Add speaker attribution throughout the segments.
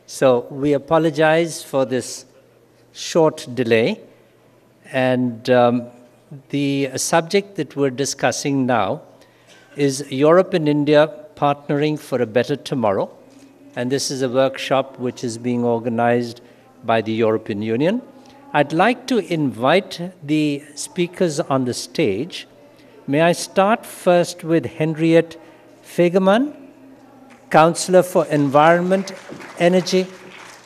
Speaker 1: So we apologize for this short delay. And the subject that we're discussing now is Europe and India partnering for a better tomorrow. And this is a workshop which is being organized by the European Union. I'd like to invite the speakers on the stage. May I start first with Henriette Faergemann, Counsellor for Environment, Energy,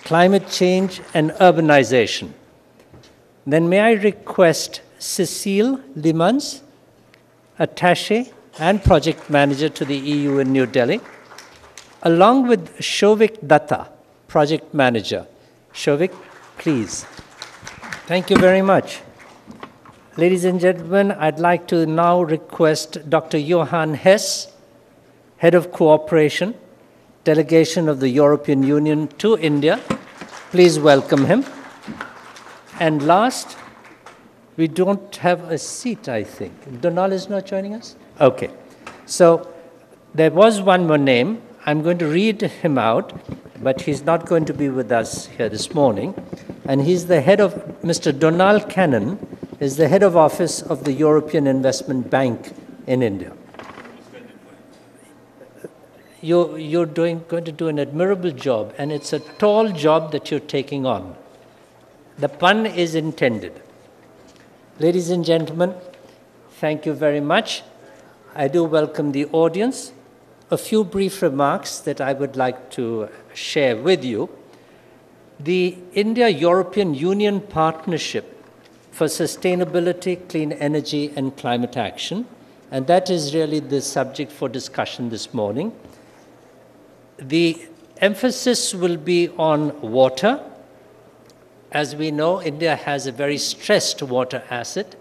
Speaker 1: Climate Change and Urbanisation. Then may I request Cecile Leemans, Attaché and Project Manager to the EU in New Delhi, along with Shouvik Datta, Project Manager. Shouvik, please. Thank you very much. Ladies and gentlemen, I'd like to now request Dr. Johann Hesse, Head of Cooperation, Delegation of the European Union to India. Please welcome him. And last, we don't have a seat, I think. Donald is not joining us? Okay. So there was one more name. I'm going to read him out, but he's not going to be with us here this morning. And he's the head of, Mr. Donald Cannon is the head of office of the European Investment Bank in India. You're going to do an admirable job, and it's a tall job that you're taking on. The pun is intended. Ladies and gentlemen, thank you very much. I do welcome the audience. A few brief remarks that I would like to share with you. The India-European Union Partnership for Sustainability, Clean Energy and Climate Action, and that is really the subject for discussion this morning. The emphasis will be on water. As we know, India has a very stressed water asset.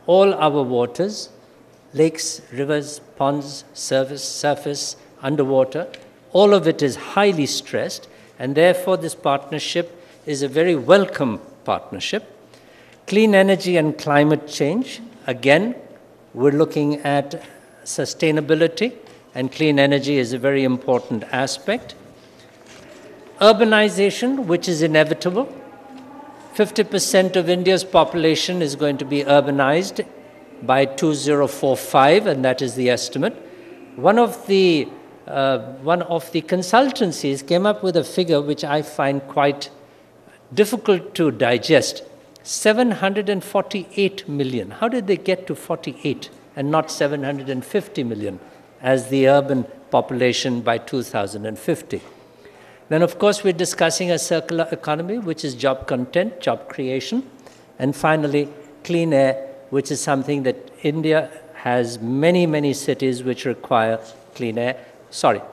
Speaker 1: All our waters, lakes, rivers, ponds, surface, underwater, all of it is highly stressed, and therefore this partnership is a very welcome partnership. Clean energy and climate change, again, we're looking at sustainability, and clean energy is a very important aspect. Urbanization, which is inevitable. 50% of India's population is going to be urbanized by 2045, and that is the estimate. One of the consultancies came up with a figure which I find quite difficult to digest. 748 million. How did they get to 48 and not 750 million as the urban population by 2050? Then, of course, we're discussing a circular economy, which is job content, job creation. And finally, clean air, which is something that India has many, many cities which require clean air.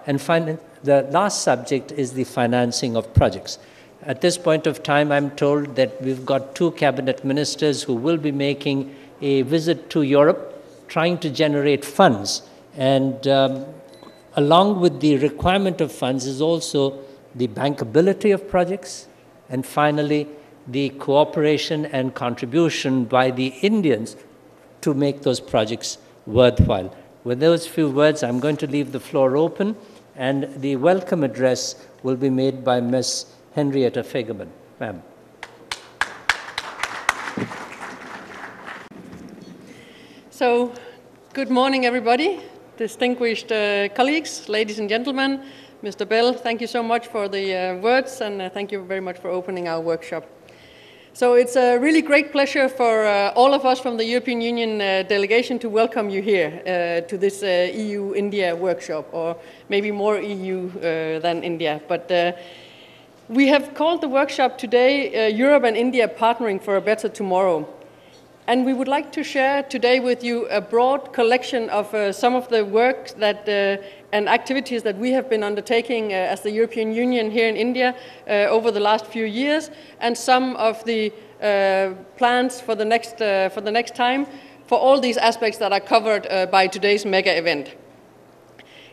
Speaker 1: And finally, the last subject is the financing of projects. At this point of time, I'm told that we've got 2 cabinet ministers who will be making a visit to Europe, trying to generate funds. And along with the requirement of funds is also the bankability of projects, and finally, the cooperation and contribution by the Indians to make those projects worthwhile. With those few words, I'm going to leave the floor open, and the welcome address will be made by Ms. Henriette Faergemann. Ma'am.
Speaker 2: So, good morning, everybody, distinguished colleagues, ladies and gentlemen. Mr. Bell, thank you so much for the words, and thank you very much for opening our workshop. So it's a really great pleasure for all of us from the European Union delegation to welcome you here to this EU-India workshop, or maybe more EU than India. But we have called the workshop today Europe and India Partnering for a Better Tomorrow. And we would like to share today with you a broad collection of some of the work that and activities that we have been undertaking as the European Union here in India over the last few years, and some of the plans for the next time for all these aspects that are covered by today's mega event.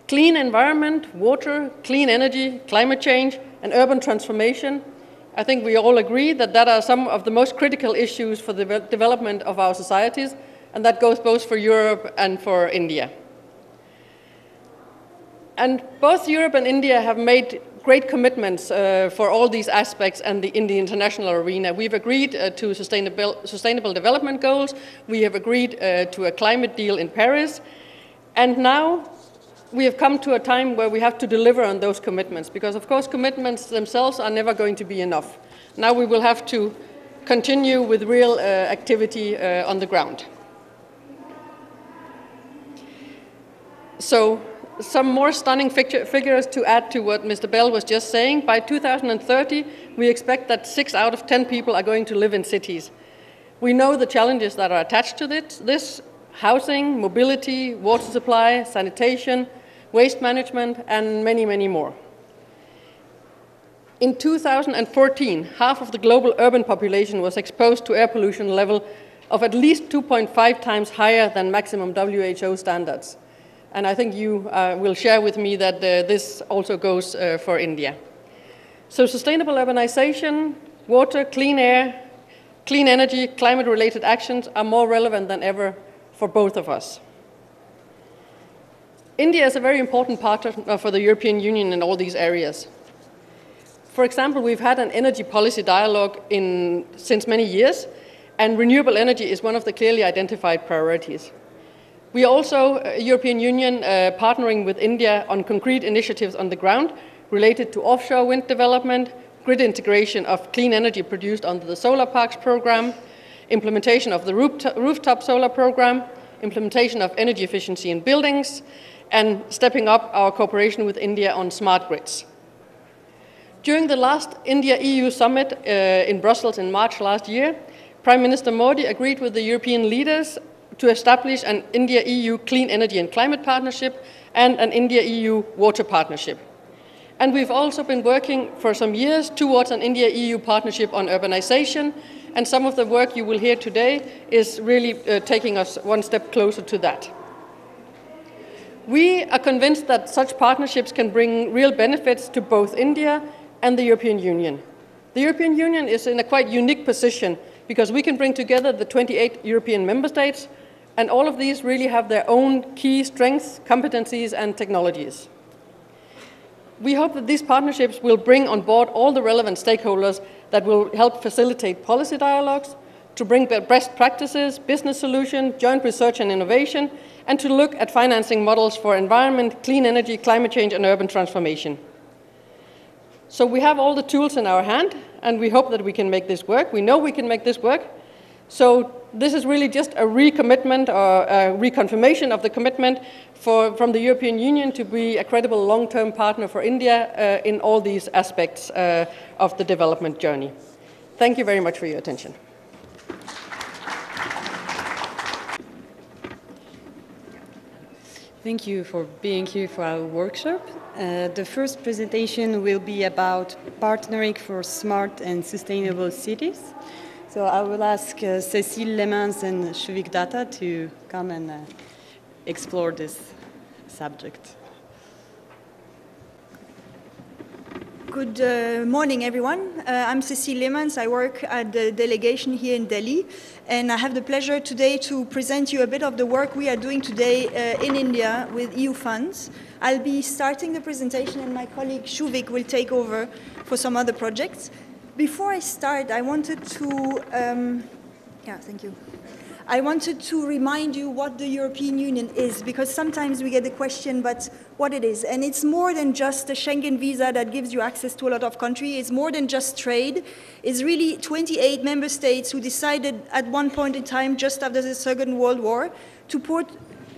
Speaker 2: Clean environment, water, clean energy, climate change, and urban transformation. I think we all agree that are some of the most critical issues for the development of our societies, and that goes both for Europe and for India. And both Europe and India have made great commitments for all these aspects and in the international arena. We've agreed to sustainable development goals. We have agreed to a climate deal in Paris. And now we have come to a time where we have to deliver on those commitments, because of course commitments themselves are never going to be enough. Now we will have to continue with real activity on the ground. So some more stunning figures to add to what Mr. Bell was just saying. By 2030, we expect that 6 out of 10 people are going to live in cities. We know the challenges that are attached to this: housing, mobility, water supply, sanitation, waste management, and many, many more. In 2014, half of the global urban population was exposed to air pollution level of at least 2.5 times higher than maximum WHO standards. And I think you will share with me that this also goes for India. So sustainable urbanization, water, clean air, clean energy, climate-related actions are more relevant than ever for both of us. India is a very important partner for the European Union in all these areas. For example, we've had an energy policy dialogue since many years, and renewable energy is one of the clearly identified priorities. We are also, European Union, partnering with India on concrete initiatives on the ground related to offshore wind development, grid integration of clean energy produced under the solar parks program, implementation of the rooftop solar program, implementation of energy efficiency in buildings, and stepping up our cooperation with India on smart grids. During the last India-EU summit in Brussels in March last year, Prime Minister Modi agreed with the European leaders to establish an India-EU clean energy and climate partnership and an India-EU water partnership. And we've also been working for some years towards an India-EU partnership on urbanization, and some of the work you will hear today is really taking us one step closer to that. We are convinced that such partnerships can bring real benefits to both India and the European Union. The European Union is in a quite unique position because we can bring together the 28 European member states, and all of these really have their own key strengths, competencies, and technologies. We hope that these partnerships will bring on board all the relevant stakeholders that will help facilitate policy dialogues, to bring best practices, business solutions, joint research and innovation, and to look at financing models for environment, clean energy, climate change, and urban transformation. So we have all the tools in our hand, and we hope that we can make this work. We know we can make this work. So this is really just a recommitment or a reconfirmation of the commitment from the European Union to be a credible long-term partner for India in all these aspects of the development journey. Thank you very much for your attention.
Speaker 3: Thank you for being here for our workshop. The first presentation will be about partnering for smart and sustainable cities. So I will ask Cecile, Leemans and Shouvik Datta to come and explore this subject.
Speaker 4: Good morning, everyone. I'm Cecile Leemans. I work at the delegation here in Delhi, and I have the pleasure today to present you a bit of the work we are doing today in India with EU funds. I'll be starting the presentation, and my colleague Shouvik will take over for some other projects. Before I start, I wanted to, I wanted to remind you what the European Union is, because sometimes we get the question, but what it is. And it's more than just a Schengen visa that gives you access to a lot of countries. It's more than just trade. It's really 28 member states who decided at one point in time, just after the Second World War, to put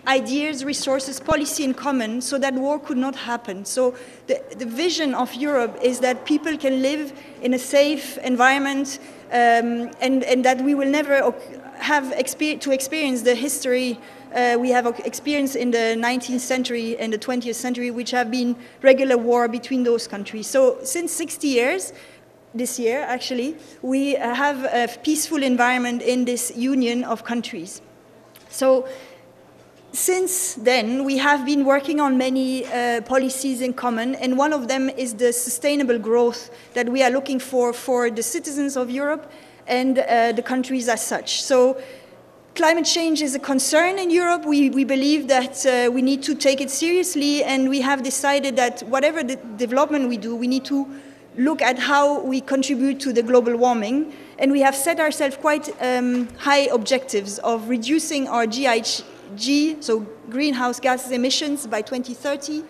Speaker 4: ideas, resources, policy in common so that war could not happen. So the vision of Europe is that people can live in a safe environment and that we will never have to experience the history we have experienced in the 19th century and the 20th century, which have been regular war between those countries. So since 60 years, this year actually, we have a peaceful environment in this union of countries. So since then, we have been working on many policies in common, and one of them is the sustainable growth that we are looking for the citizens of Europe and the countries as such. So Climate change is a concern in Europe. We believe that we need to take it seriously, and we have decided that whatever the development we do, we need to look at how we contribute to the global warming. And we have set ourselves quite high objectives of reducing our GHG, so greenhouse gas emissions, by 2030,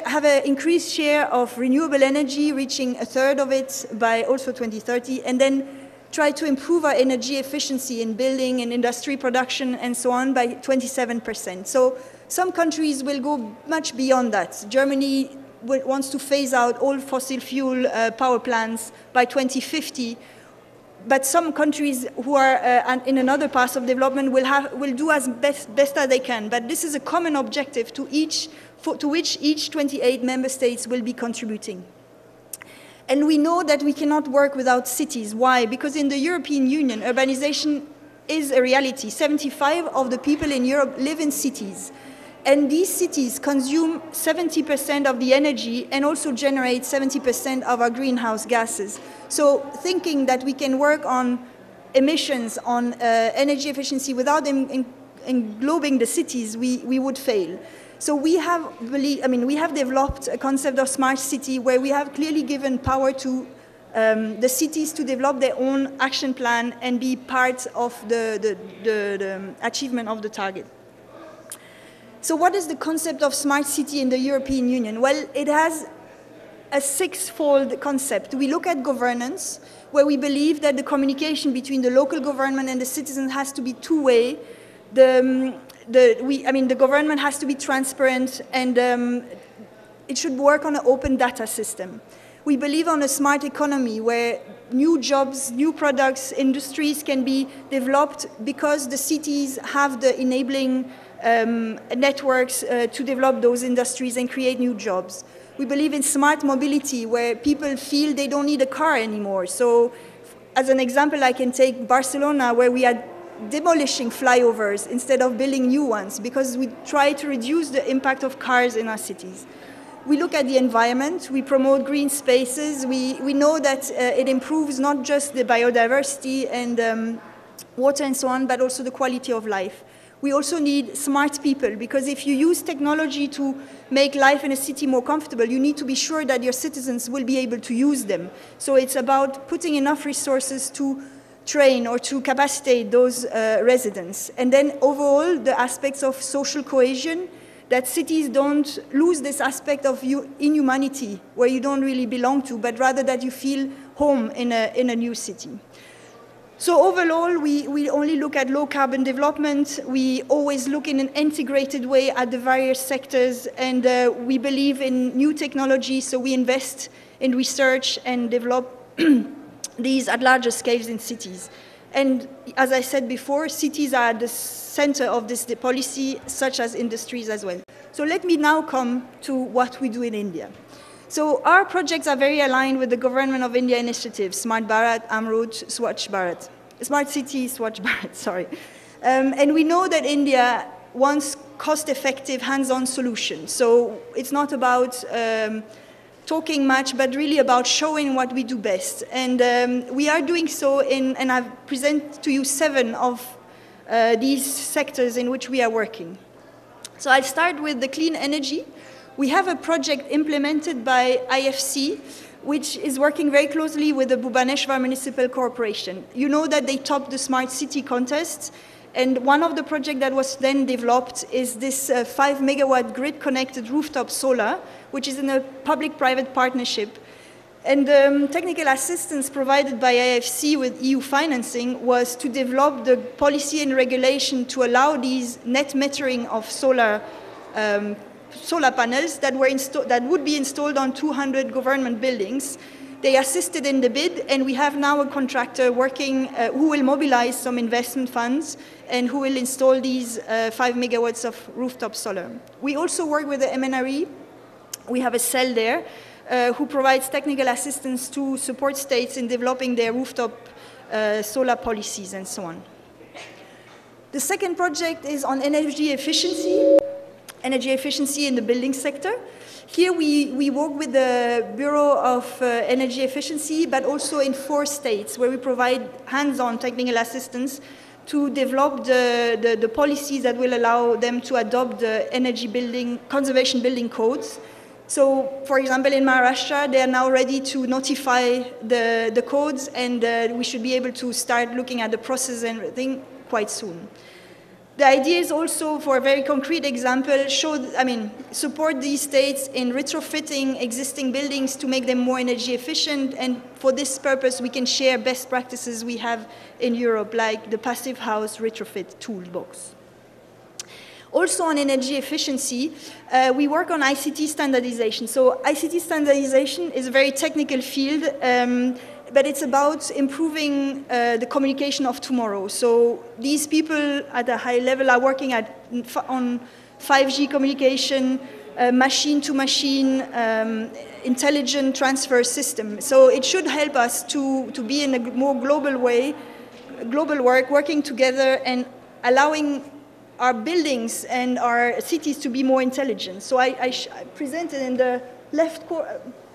Speaker 4: have an increased share of renewable energy, reaching a third of it by also 2030, and then try to improve our energy efficiency in building and industry production and so on by 27%. So some countries will go much beyond that. Germany wants to phase out all fossil fuel power plants by 2050. But some countries who are in another path of development will do as best as they can. But this is a common objective to which each 28 member states will be contributing. And we know that we cannot work without cities. Why? Because in the European Union, urbanization is a reality. 75% of the people in Europe live in cities. And these cities consume 70% of the energy and also generate 70% of our greenhouse gases. So thinking that we can work on emissions, on energy efficiency without englobing the cities, we would fail. So we have developed a concept of smart city where we have clearly given power to the cities to develop their own action plan and be part of the achievement of the target. So what is the concept of smart city in the European Union? Well, it has a six-fold concept. We look at governance, where we believe that the communication between the local government and the citizens has to be two-way. The government has to be transparent, and it should work on an open data system. We believe on a smart economy where new jobs, new products, industries can be developed because the cities have the enabling networks to develop those industries and create new jobs. We believe in smart mobility where people feel they don't need a car anymore. So as an example, I can take Barcelona, where we are demolishing flyovers instead of building new ones because we try to reduce the impact of cars in our cities. We look at the environment, we promote green spaces, we know that it improves not just the biodiversity and water and so on, but also the quality of life. We also need smart people, because if you use technology to make life in a city more comfortable, you need to be sure that your citizens will be able to use them. So it's about putting enough resources to train or to capacitate those residents. And then overall, the aspects of social cohesion, that cities don't lose this aspect of inhumanity, where you don't really belong to, but rather that you feel home in a new city. So overall, we only look at low-carbon development. We always look in an integrated way at the various sectors, and we believe in new technology, so we invest in research and develop these at larger scales in cities. And as I said before, cities are at the center of this policy, such as industries as well. So let me now come to what we do in India. So our projects are very aligned with the Government of India initiatives, Smart Bharat, Amrut, Swachh Bharat. Smart City, Swachh Bharat, sorry. And we know that India wants cost-effective, hands-on solutions. So it's not about talking much, but really about showing what we do best. And we are doing so and I've presented to you 7 of these sectors in which we are working. So I'll start with the clean energy. We have a project implemented by IFC, which is working very closely with the Bhubaneswar Municipal Corporation. You know that they topped the Smart City contest, and one of the projects that was then developed is this 5 megawatt grid-connected rooftop solar, which is in a public-private partnership. And the technical assistance provided by IFC with EU financing was to develop the policy and regulation to allow these net metering of solar panels that would be installed on 200 government buildings. They assisted in the bid, and we have now a contractor working who will mobilize some investment funds and who will install these 5 megawatts of rooftop solar. We also work with the MNRE. We have a cell there who provides technical assistance to support states in developing their rooftop solar policies and so on. The second project is on energy efficiency in the building sector. Here we work with the Bureau of Energy Efficiency, but also in 4 states where we provide hands-on technical assistance to develop the policies that will allow them to adopt the energy building, conservation building codes. So, for example, in Maharashtra, they are now ready to notify the codes, and we should be able to start looking at the process and everything quite soon. The idea is also, for a very concrete example, support these states in retrofitting existing buildings to make them more energy efficient, and for this purpose, we can share best practices we have in Europe, like the passive house retrofit toolbox. Also on energy efficiency, we work on ICT standardization. So ICT standardization is a very technical field, but it's about improving the communication of tomorrow. So these people at a high level are working on 5G communication, machine-to-machine, intelligent transfer system. So it should help us to be in a more global way, global working together and allowing our buildings and our cities to be more intelligent. So I presented in the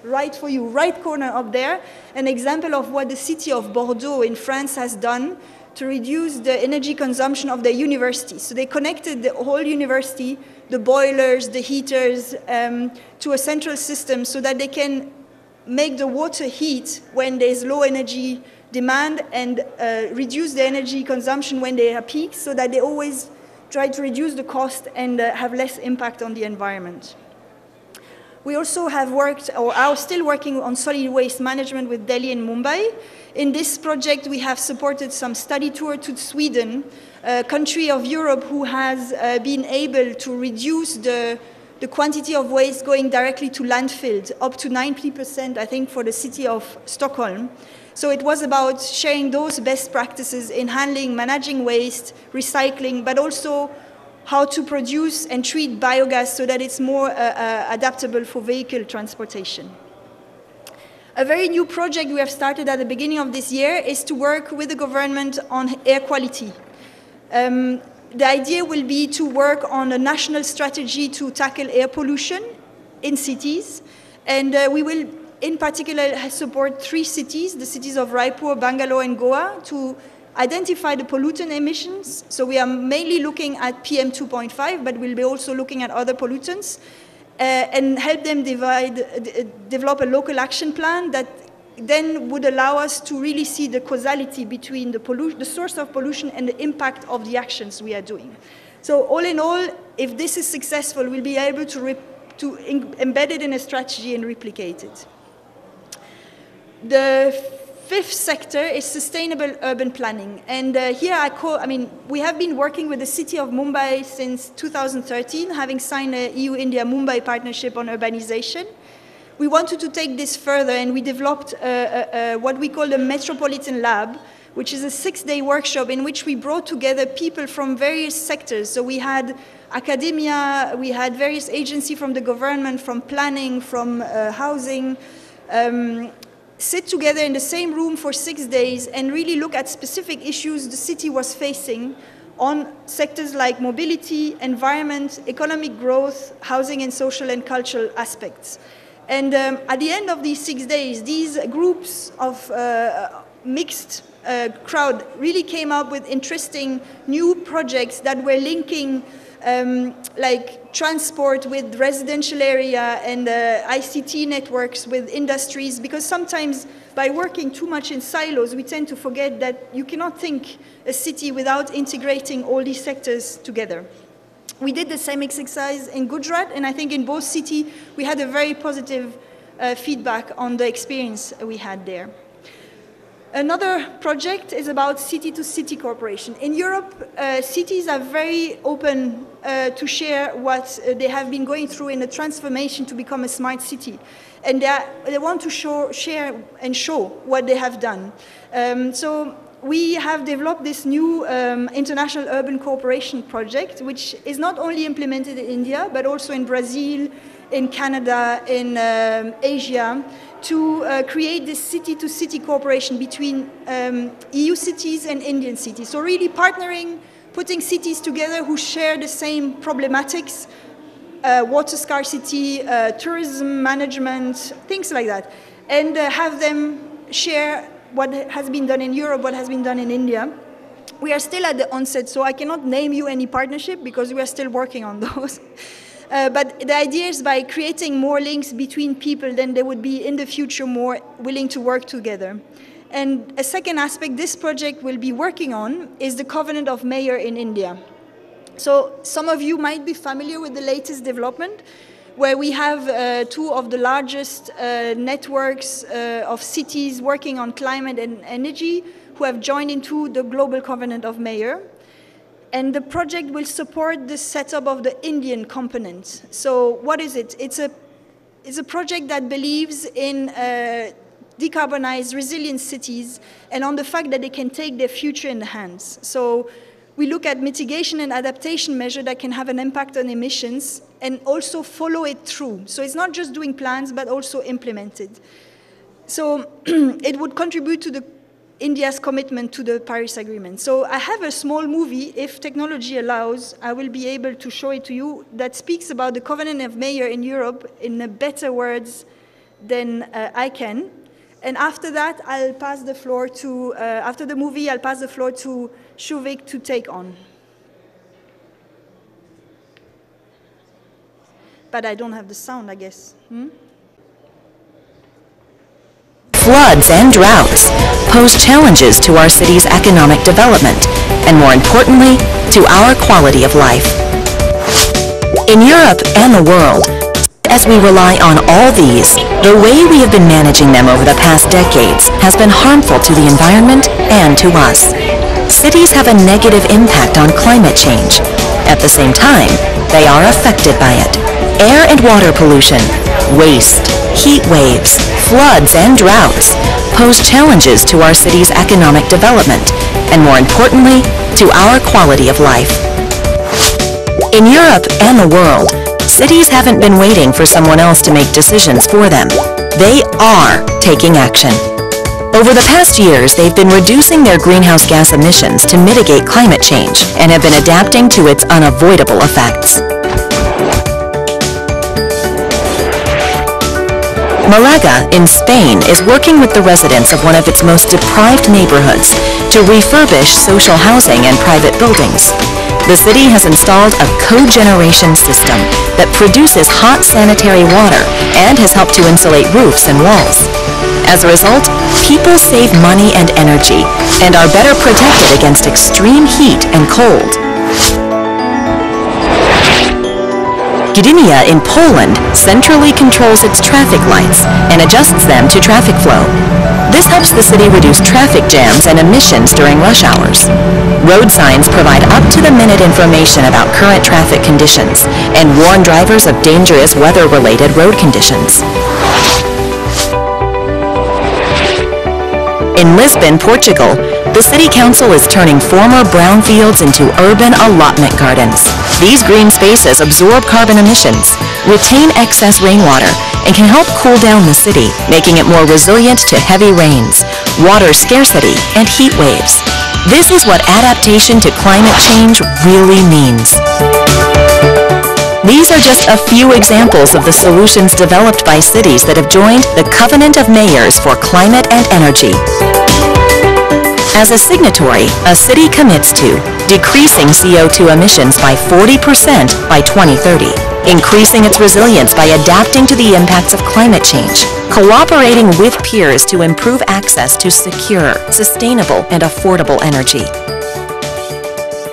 Speaker 4: right corner up there, an example of what the city of Bordeaux in France has done to reduce the energy consumption of their university. So they connected the whole university, the boilers, the heaters, to a central system so that they can make the water heat when there's low energy demand and reduce the energy consumption when there are peaks, so that they always try to reduce the cost and have less impact on the environment. We also have worked, or are still working on solid waste management with Delhi and Mumbai. In this project, we have supported some study tour to Sweden, a country of Europe who has been able to reduce the quantity of waste going directly to landfill, up to 90%, I think, for the city of Stockholm. So it was about sharing those best practices in handling, managing waste, recycling, but also how to produce and treat biogas so that it's more adaptable for vehicle transportation. A very new project we have started at the beginning of this year is to work with the government on air quality. The idea will be to work on a national strategy to tackle air pollution in cities, and we will in particular support 3 cities, the cities of Raipur, Bangalore, and Goa, to identify the pollutant emissions. So we are mainly looking at PM 2.5, but we'll be also looking at other pollutants, and help them develop a local action plan that then would allow us to really see the causality between the source of pollution and the impact of the actions we are doing. So all in all, if this is successful, we'll be able to embed it in a strategy and replicate it. The 5th sector is sustainable urban planning. And here we have been working with the city of Mumbai since 2013, having signed a EU-India-Mumbai partnership on urbanization. We wanted to take this further, and we developed what we call the Metropolitan Lab, which is a 6-day workshop in which we brought together people from various sectors. So we had academia, we had various agencies from the government, from planning, from housing, sit together in the same room for 6 days and really look at specific issues the city was facing on sectors like mobility, environment, economic growth, housing, and social and cultural aspects. And at the end of these 6 days, these groups of mixed crowd really came up with interesting new projects that were linking like transport with residential area and ICT networks with industries, because sometimes by working too much in silos, we tend to forget that you cannot think a city without integrating all these sectors together. We did the same exercise in Gujarat, and I think in both cities we had a very positive feedback on the experience we had there. Another project is about city-to-city cooperation. In Europe, cities are very open to share what they have been going through in the transformation to become a smart city. And they want to share and show what they have done. So we have developed this new international urban cooperation project, which is not only implemented in India, but also in Brazil, in Canada, in Asia, to create this city-to-city cooperation between EU cities and Indian cities. So really partnering, putting cities together who share the same problematics, water scarcity, tourism management, things like that, and have them share what has been done in Europe, what has been done in India. we are still at the onset, so I cannot name you any partnership because we are still working on those. But the idea is by creating more links between people, then they would be in the future more willing to work together. And a second aspect this project will be working on is the Covenant of Mayor in India. So some of you might be familiar with the latest development, where we have two of the largest networks of cities working on climate and energy who have joined into the Global Covenant of Mayor. And the project will support the setup of the Indian component. So what is it? It's a project that believes in decarbonized, resilient cities and on the fact that they can take their future in the hands. So we look at mitigation and adaptation measures that can have an impact on emissions and also follow it through. So it's not just doing plans, but also implement it. So it would contribute to India's commitment to the Paris Agreement. So I have a small movie, if technology allows, I will be able to show it to you, that speaks about the Covenant of Mayor in Europe in better words than I can. And after that, I'll pass the floor to, after the movie, I'll pass the floor to Shouvik to take on. But I don't have the sound, I guess.
Speaker 5: Floods and droughts pose challenges to our city's economic development, and more importantly, to our quality of life. In Europe and the world, as we rely on all these, the way we have been managing them over the past decades has been harmful to the environment and to us. Cities have a negative impact on climate change. At the same time, they are affected by it. Air and water pollution, waste, heat waves, floods and droughts pose challenges to our city's economic development, and more importantly, to our quality of life. In Europe and the world, cities haven't been waiting for someone else to make decisions for them. They are taking action. Over the past years, they've been reducing their greenhouse gas emissions to mitigate climate change and have been adapting to its unavoidable effects. Malaga in Spain is working with the residents of one of its most deprived neighborhoods to refurbish social housing and private buildings. The city has installed a cogeneration system that produces hot sanitary water and has helped to insulate roofs and walls. As a result, people save money and energy and are better protected against extreme heat and cold. Gdynia in Poland centrally controls its traffic lights and adjusts them to traffic flow. This helps the city reduce traffic jams and emissions during rush hours. Road signs provide up-to-the-minute information about current traffic conditions and warn drivers of dangerous weather-related road conditions. In Lisbon, Portugal, the City Council is turning former brownfields into urban allotment gardens. These green spaces absorb carbon emissions, retain excess rainwater, and can help cool down the city, making it more resilient to heavy rains, water scarcity, and heat waves. This is what adaptation to climate change really means. These are just a few examples of the solutions developed by cities that have joined the Covenant of Mayors for Climate and Energy. As a signatory, a city commits to decreasing CO2 emissions by 40% by 2030, increasing its resilience by adapting to the impacts of climate change, cooperating with peers to improve access to secure, sustainable, and affordable energy.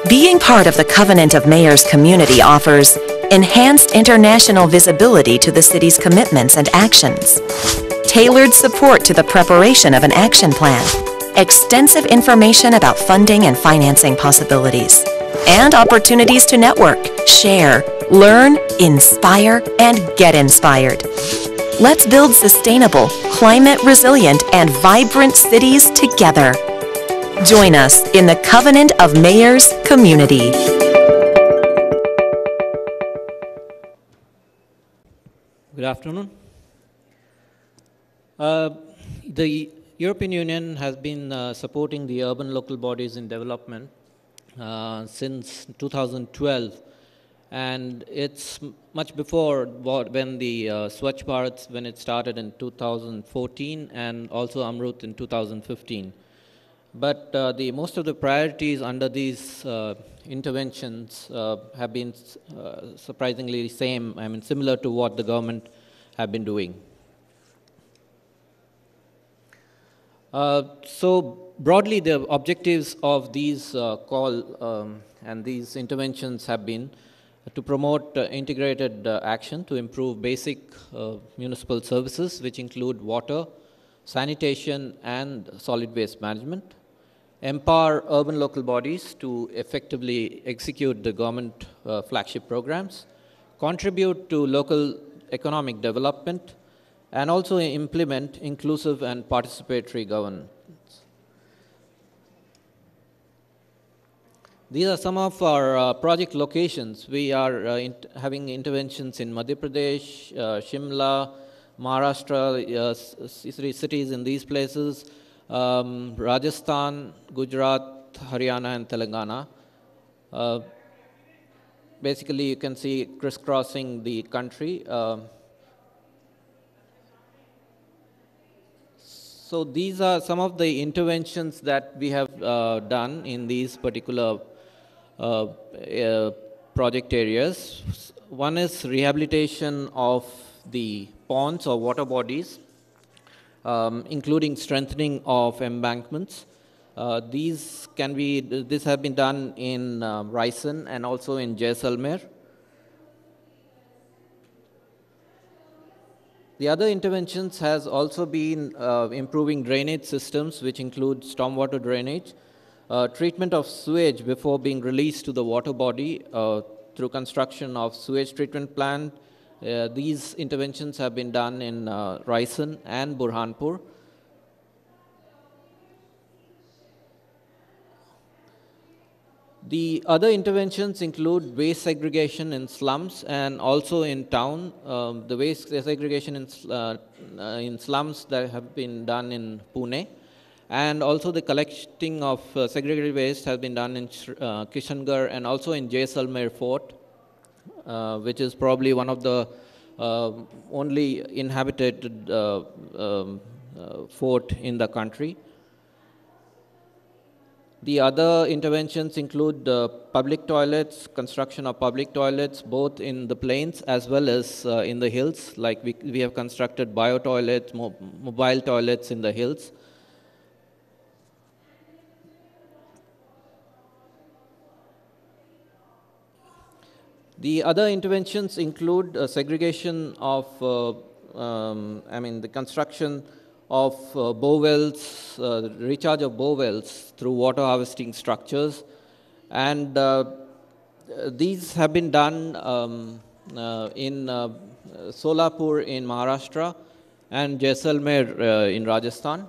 Speaker 5: Being part of the Covenant of Mayors community offers enhanced international visibility to the city's commitments and actions, tailored support to the preparation of an action plan, extensive information about funding and financing possibilities, and opportunities to network, share, learn, inspire, and get inspired. Let's build sustainable, climate-resilient, and vibrant cities together. Join us in the Covenant of Mayors community.
Speaker 6: Good afternoon. The European Union has been supporting the urban local bodies in development since 2012, and it's much before when the Swachh Bharat, when it started in 2014, and also Amrut in 2015. But most of the priorities under these interventions have been surprisingly same, I mean, similar to what the government have been doing. So broadly, the objectives of these and these interventions have been to promote integrated action to improve basic municipal services, which include water, sanitation, and solid waste management, empower urban local bodies to effectively execute the government flagship programs, contribute to local economic development, and also implement inclusive and participatory governance. These are some of our project locations. We are having interventions in Madhya Pradesh, Shimla, Maharashtra, cities in these places, Rajasthan, Gujarat, Haryana, and Telangana. Basically, you can see crisscrossing the country. So these are some of the interventions that we have done in these particular project areas. One is rehabilitation of the ponds or water bodies, including strengthening of embankments. This have been done in Raisen and also in Jaisalmer. The other interventions has also been improving drainage systems, which include stormwater drainage, treatment of sewage before being released to the water body through construction of sewage treatment plant. These interventions have been done in Raisen and Burhanpur. The other interventions include waste segregation in slums and also in town. The waste segregation in slums that have been done in Pune, and also the collecting of segregated waste has been done in Kishangarh and also in Jaisalmer Fort, which is probably one of the only inhabited fort in the country. The other interventions include public toilets, construction of public toilets, both in the plains as well as in the hills. Like we have constructed bio toilets, mobile toilets in the hills. The other interventions include segregation of, the construction of bowels, recharge of bowels through water harvesting structures. And these have been done in Solapur in Maharashtra and Jaisalmer in Rajasthan.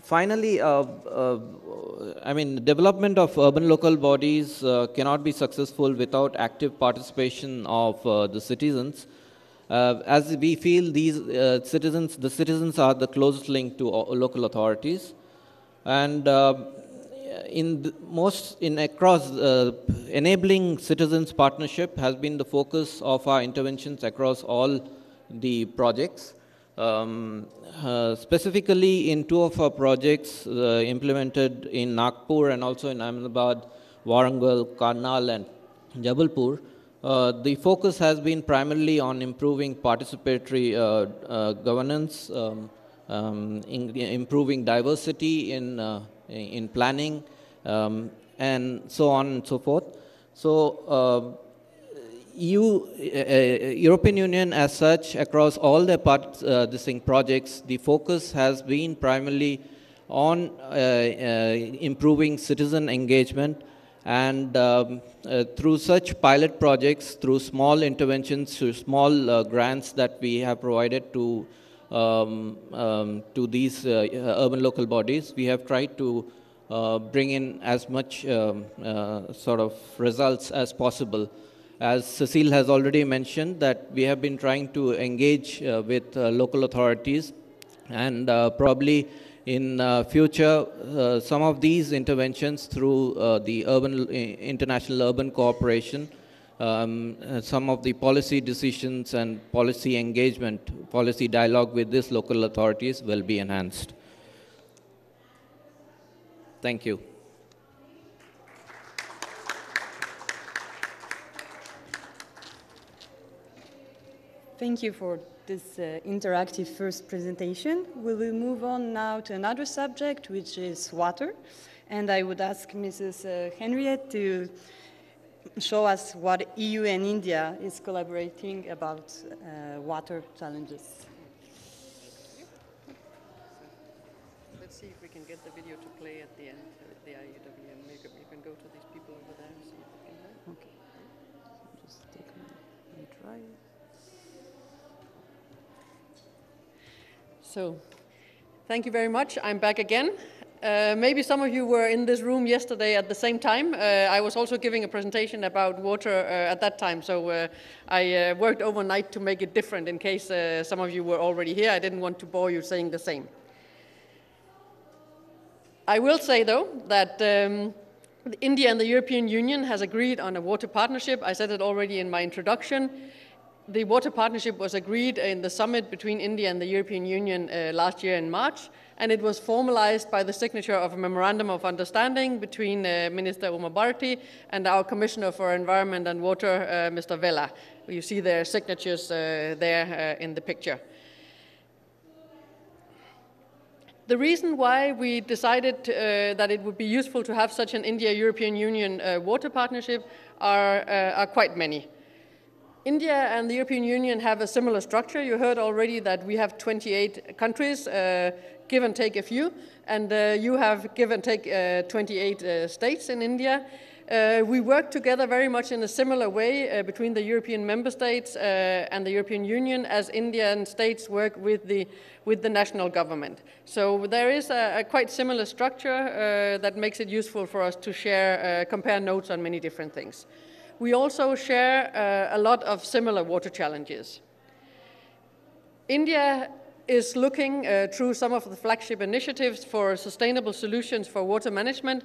Speaker 6: Finally, development of urban local bodies cannot be successful without active participation of the citizens. As we feel, the citizens are the closest link to local authorities, and enabling citizens partnership has been the focus of our interventions across all the projects. Specifically, in two of our projects implemented in Nagpur and also in Ahmedabad, Warangal, Karnal, and Jabalpur. The focus has been primarily on improving participatory governance, improving diversity in planning, and so on and so forth. So, European Union as such, across all their projects, the focus has been primarily on improving citizen engagement. And through such pilot projects, through small interventions, through small grants that we have provided to these urban local bodies, we have tried to bring in as much sort of results as possible. As Cecile has already mentioned, that we have been trying to engage with local authorities, and probably in future, some of these interventions through the International Urban Cooperation some of the policy decisions and policy engagement, policy dialogue with these local authorities will be enhanced. Thank you.
Speaker 3: Thank you for this interactive first presentation. We will move on now to another subject, which is water. And I would ask Mrs. Henriette to show us what EU and India is collaborating about water challenges.
Speaker 2: Let's see if we can get the video to play at the end, the IUWM. You can go to these people over there and see if we can hear.
Speaker 3: Okay. Just take a try.
Speaker 2: So, thank you very much. I'm back again. Maybe some of you were in this room yesterday at the same time. I was also giving a presentation about water at that time, so I worked overnight to make it different in case some of you were already here. I didn't want to bore you saying the same. I will say, though, that India and the European Union has agreed on a water partnership. I said it already in my introduction. The water partnership was agreed in the summit between India and the European Union last year in March, and it was formalized by the signature of a memorandum of understanding between Minister Uma Bharti and our Commissioner for Environment and Water, Mr. Vella. You see their signatures there in the picture. The reason why we decided that it would be useful to have such an India-European Union water partnership are quite many. India and the European Union have a similar structure. You heard already that we have 28 countries, give and take a few, and you have give and take 28 states in India. We work together very much in a similar way between the European member states and the European Union as Indian states work with the national government. So there is a quite similar structure that makes it useful for us to share, compare notes on many different things. We also share a lot of similar water challenges. India is looking through some of the flagship initiatives for sustainable solutions for water management.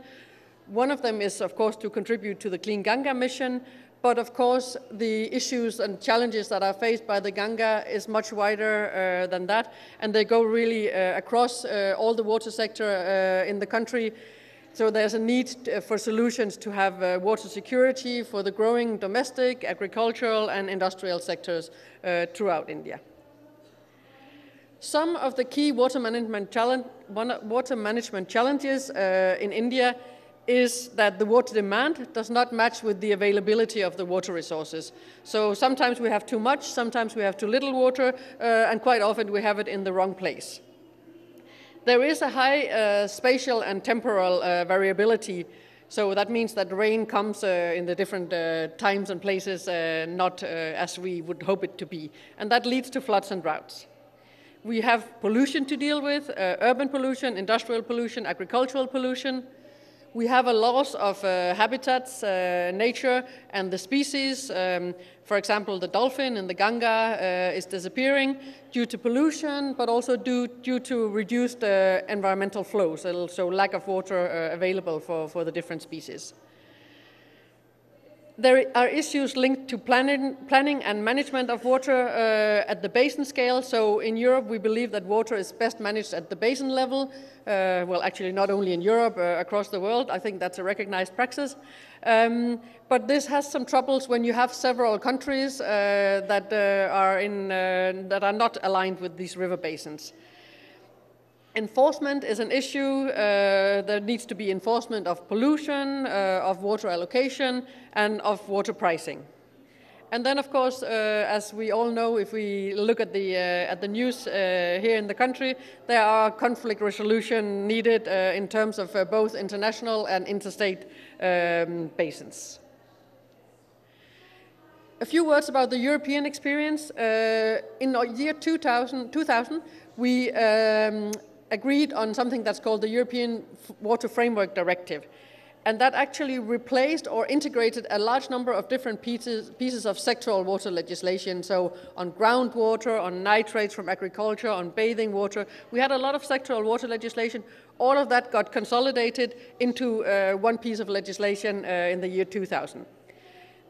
Speaker 2: One of them is, of course, to contribute to the Clean Ganga mission, but of course the issues and challenges that are faced by the Ganga is much wider than that, and they go really across all the water sector in the country. So there's a need for solutions to have water security for the growing domestic, agricultural and industrial sectors throughout India. Some of the key water management challenges in India is that the water demand does not match with the availability of the water resources. So sometimes we have too much, sometimes we have too little water, and quite often we have it in the wrong place. There is a high spatial and temporal variability, so that means that rain comes in the different times and places not as we would hope it to be, and that leads to floods and droughts. We have pollution to deal with, urban pollution, industrial pollution, agricultural pollution. We have a loss of habitats, nature, and the species. For example, the dolphin in the Ganga is disappearing due to pollution, but also due to reduced environmental flows, so lack of water available for the different species. There are issues linked to planning and management of water at the basin scale. So in Europe, we believe that water is best managed at the basin level. Well, actually not only in Europe, across the world. I think that's a recognized practice. But this has some troubles when you have several countries that are not aligned with these river basins. Enforcement is an issue. There needs to be enforcement of pollution, of water allocation, and of water pricing. And then, of course, as we all know, if we look at the news here in the country, there are conflict resolution needed in terms of both international and interstate basins. A few words about the European experience. In the year 2000 we agreed on something that's called the European Water Framework Directive. And that actually replaced or integrated a large number of different pieces of sectoral water legislation. So on groundwater, on nitrates from agriculture, on bathing water. We had a lot of sectoral water legislation. All of that got consolidated into one piece of legislation in the year 2000.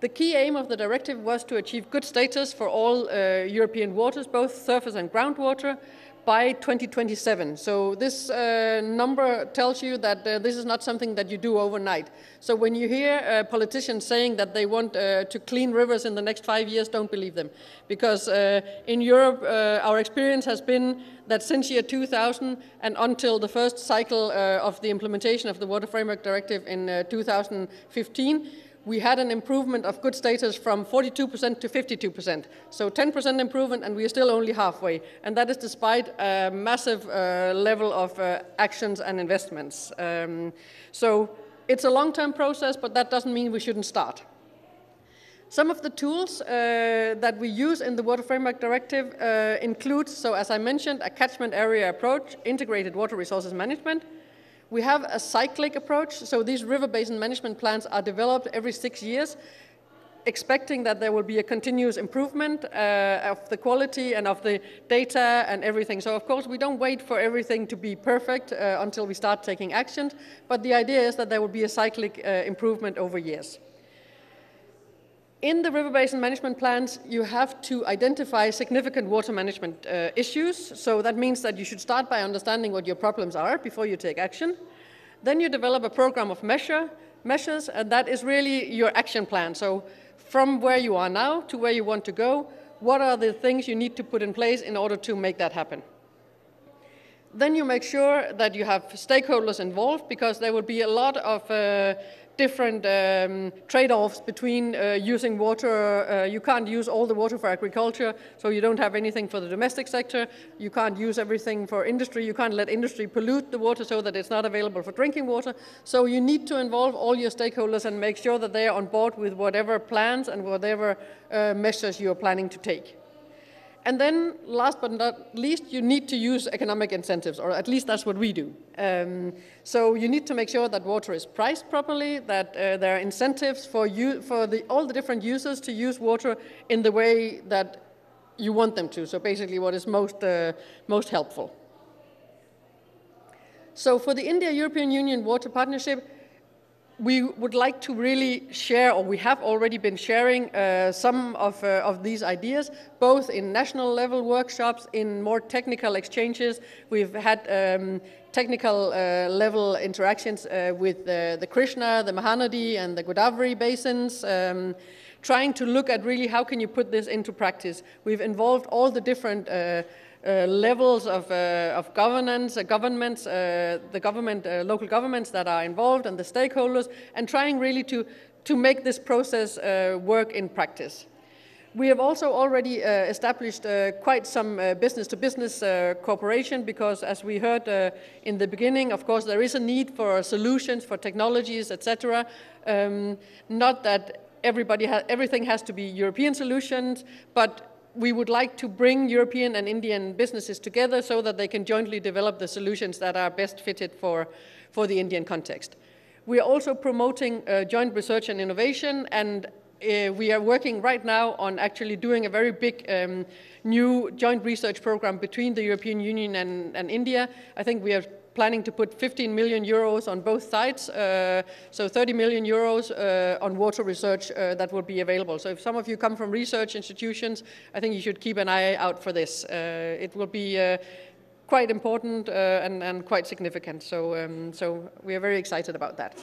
Speaker 2: The key aim of the directive was to achieve good status for all European waters, both surface and groundwater, by 2027. So this number tells you that this is not something that you do overnight. So when you hear politicians saying that they want to clean rivers in the next 5 years, don't believe them. Because in Europe, our experience has been that since year 2000 and until the first cycle of the implementation of the Water Framework Directive in 2015, we had an improvement of good status from 42% to 52%. So 10% improvement, and we are still only halfway. And that is despite a massive level of actions and investments. So it's a long-term process, but that doesn't mean we shouldn't start. Some of the tools that we use in the Water Framework Directive include, so as I mentioned, a catchment area approach, integrated water resources management. We have a cyclic approach, so these river basin management plans are developed every 6 years, expecting that there will be a continuous improvement of the quality and of the data and everything. So of course we don't wait for everything to be perfect until we start taking actions, but the idea is that there will be a cyclic improvement over years. In the river basin management plans, you have to identify significant water management issues. So that means that you should start by understanding what your problems are before you take action. Then you develop a program of measures, and that is really your action plan. So from where you are now to where you want to go, what are the things you need to put in place in order to make that happen? Then you make sure that you have stakeholders involved, because there will be a lot of different trade-offs between using water. You can't use all the water for agriculture, so you don't have anything for the domestic sector. You can't use everything for industry. You can't let industry pollute the water so that it's not available for drinking water. So you need to involve all your stakeholders and make sure that they are on board with whatever plans and whatever measures you are planning to take. And then, last but not least, you need to use economic incentives, or at least that's what we do. So you need to make sure that water is priced properly, that there are incentives for all the different users to use water in the way that you want them to. So basically what is most helpful. So for the India-European Union Water Partnership, we would like to really share, or we have already been sharing some of these ideas, both in national level workshops, in more technical exchanges. We've had technical level interactions with the Krishna, the Mahanadi, and the Godavari basins, trying to look at really how can you put this into practice. We've involved all the different levels of governance, governments, the government, local governments that are involved, and the stakeholders, and trying really to make this process work in practice. We have also already established quite some business-to-business cooperation, because as we heard in the beginning, of course, there is a need for solutions, for technologies, etc. Not that everything has to be European solutions, but we would like to bring European and Indian businesses together so that they can jointly develop the solutions that are best fitted for the Indian context. We are also promoting joint research and innovation, and we are working right now on actually doing a very big new joint research program between the European Union and India. I think we are planning to put 15 million euros on both sides, so 30 million euros on water research that will be available. So if some of you come from research institutions, I think you should keep an eye out for this. It will be quite important and quite significant, so we are very excited about that.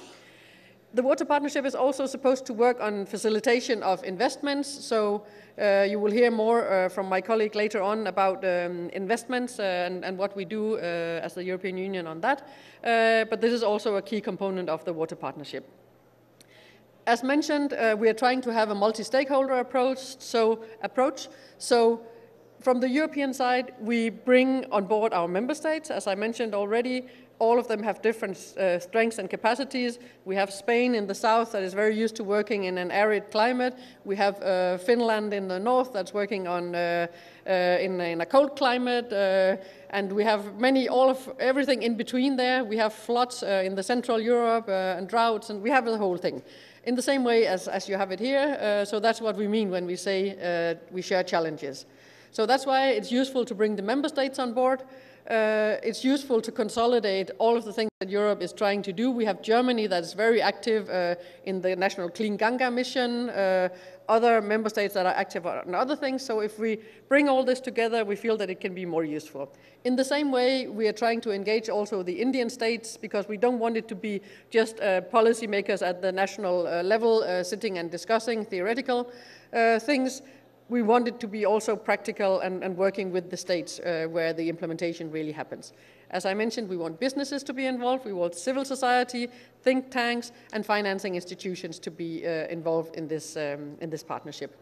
Speaker 2: The Water Partnership is also supposed to work on facilitation of investments, so you will hear more from my colleague later on about investments and what we do as the European Union on that, but this is also a key component of the Water Partnership. As mentioned, we are trying to have a multi-stakeholder approach, so from the European side, we bring on board our member states, as I mentioned already. All of them have different strengths and capacities. We have Spain in the south that is very used to working in an arid climate. We have Finland in the north that's working on in a cold climate, and we have everything in between there. We have floods in the Central Europe and droughts, and we have the whole thing. In the same way as you have it here, so that's what we mean when we say we share challenges. So that's why it's useful to bring the member states on board. It's useful to consolidate all of the things that Europe is trying to do. We have Germany that's very active in the National Clean Ganga mission, other member states that are active on other things. So if we bring all this together, we feel that it can be more useful. In the same way, we are trying to engage also the Indian states, because we don't want it to be just policymakers at the national level sitting and discussing theoretical things. We want it to be also practical and working with the states where the implementation really happens. As I mentioned, we want businesses to be involved, we want civil society, think tanks, and financing institutions to be involved in this partnership.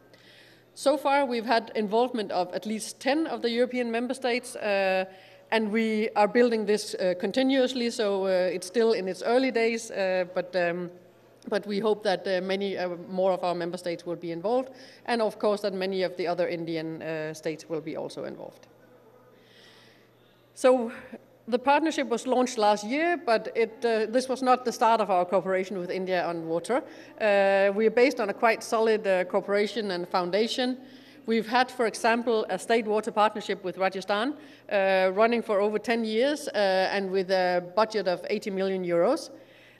Speaker 2: So far, we've had involvement of at least 10 of the European member states, and we are building this continuously, so it's still in its early days, but we hope that many more of our member states will be involved, and of course that many of the other Indian states will be also involved. So the partnership was launched last year, but this was not the start of our cooperation with India on water. We are based on a quite solid cooperation and foundation. We've had, for example, a state water partnership with Rajasthan running for over 10 years and with a budget of 80 million euros.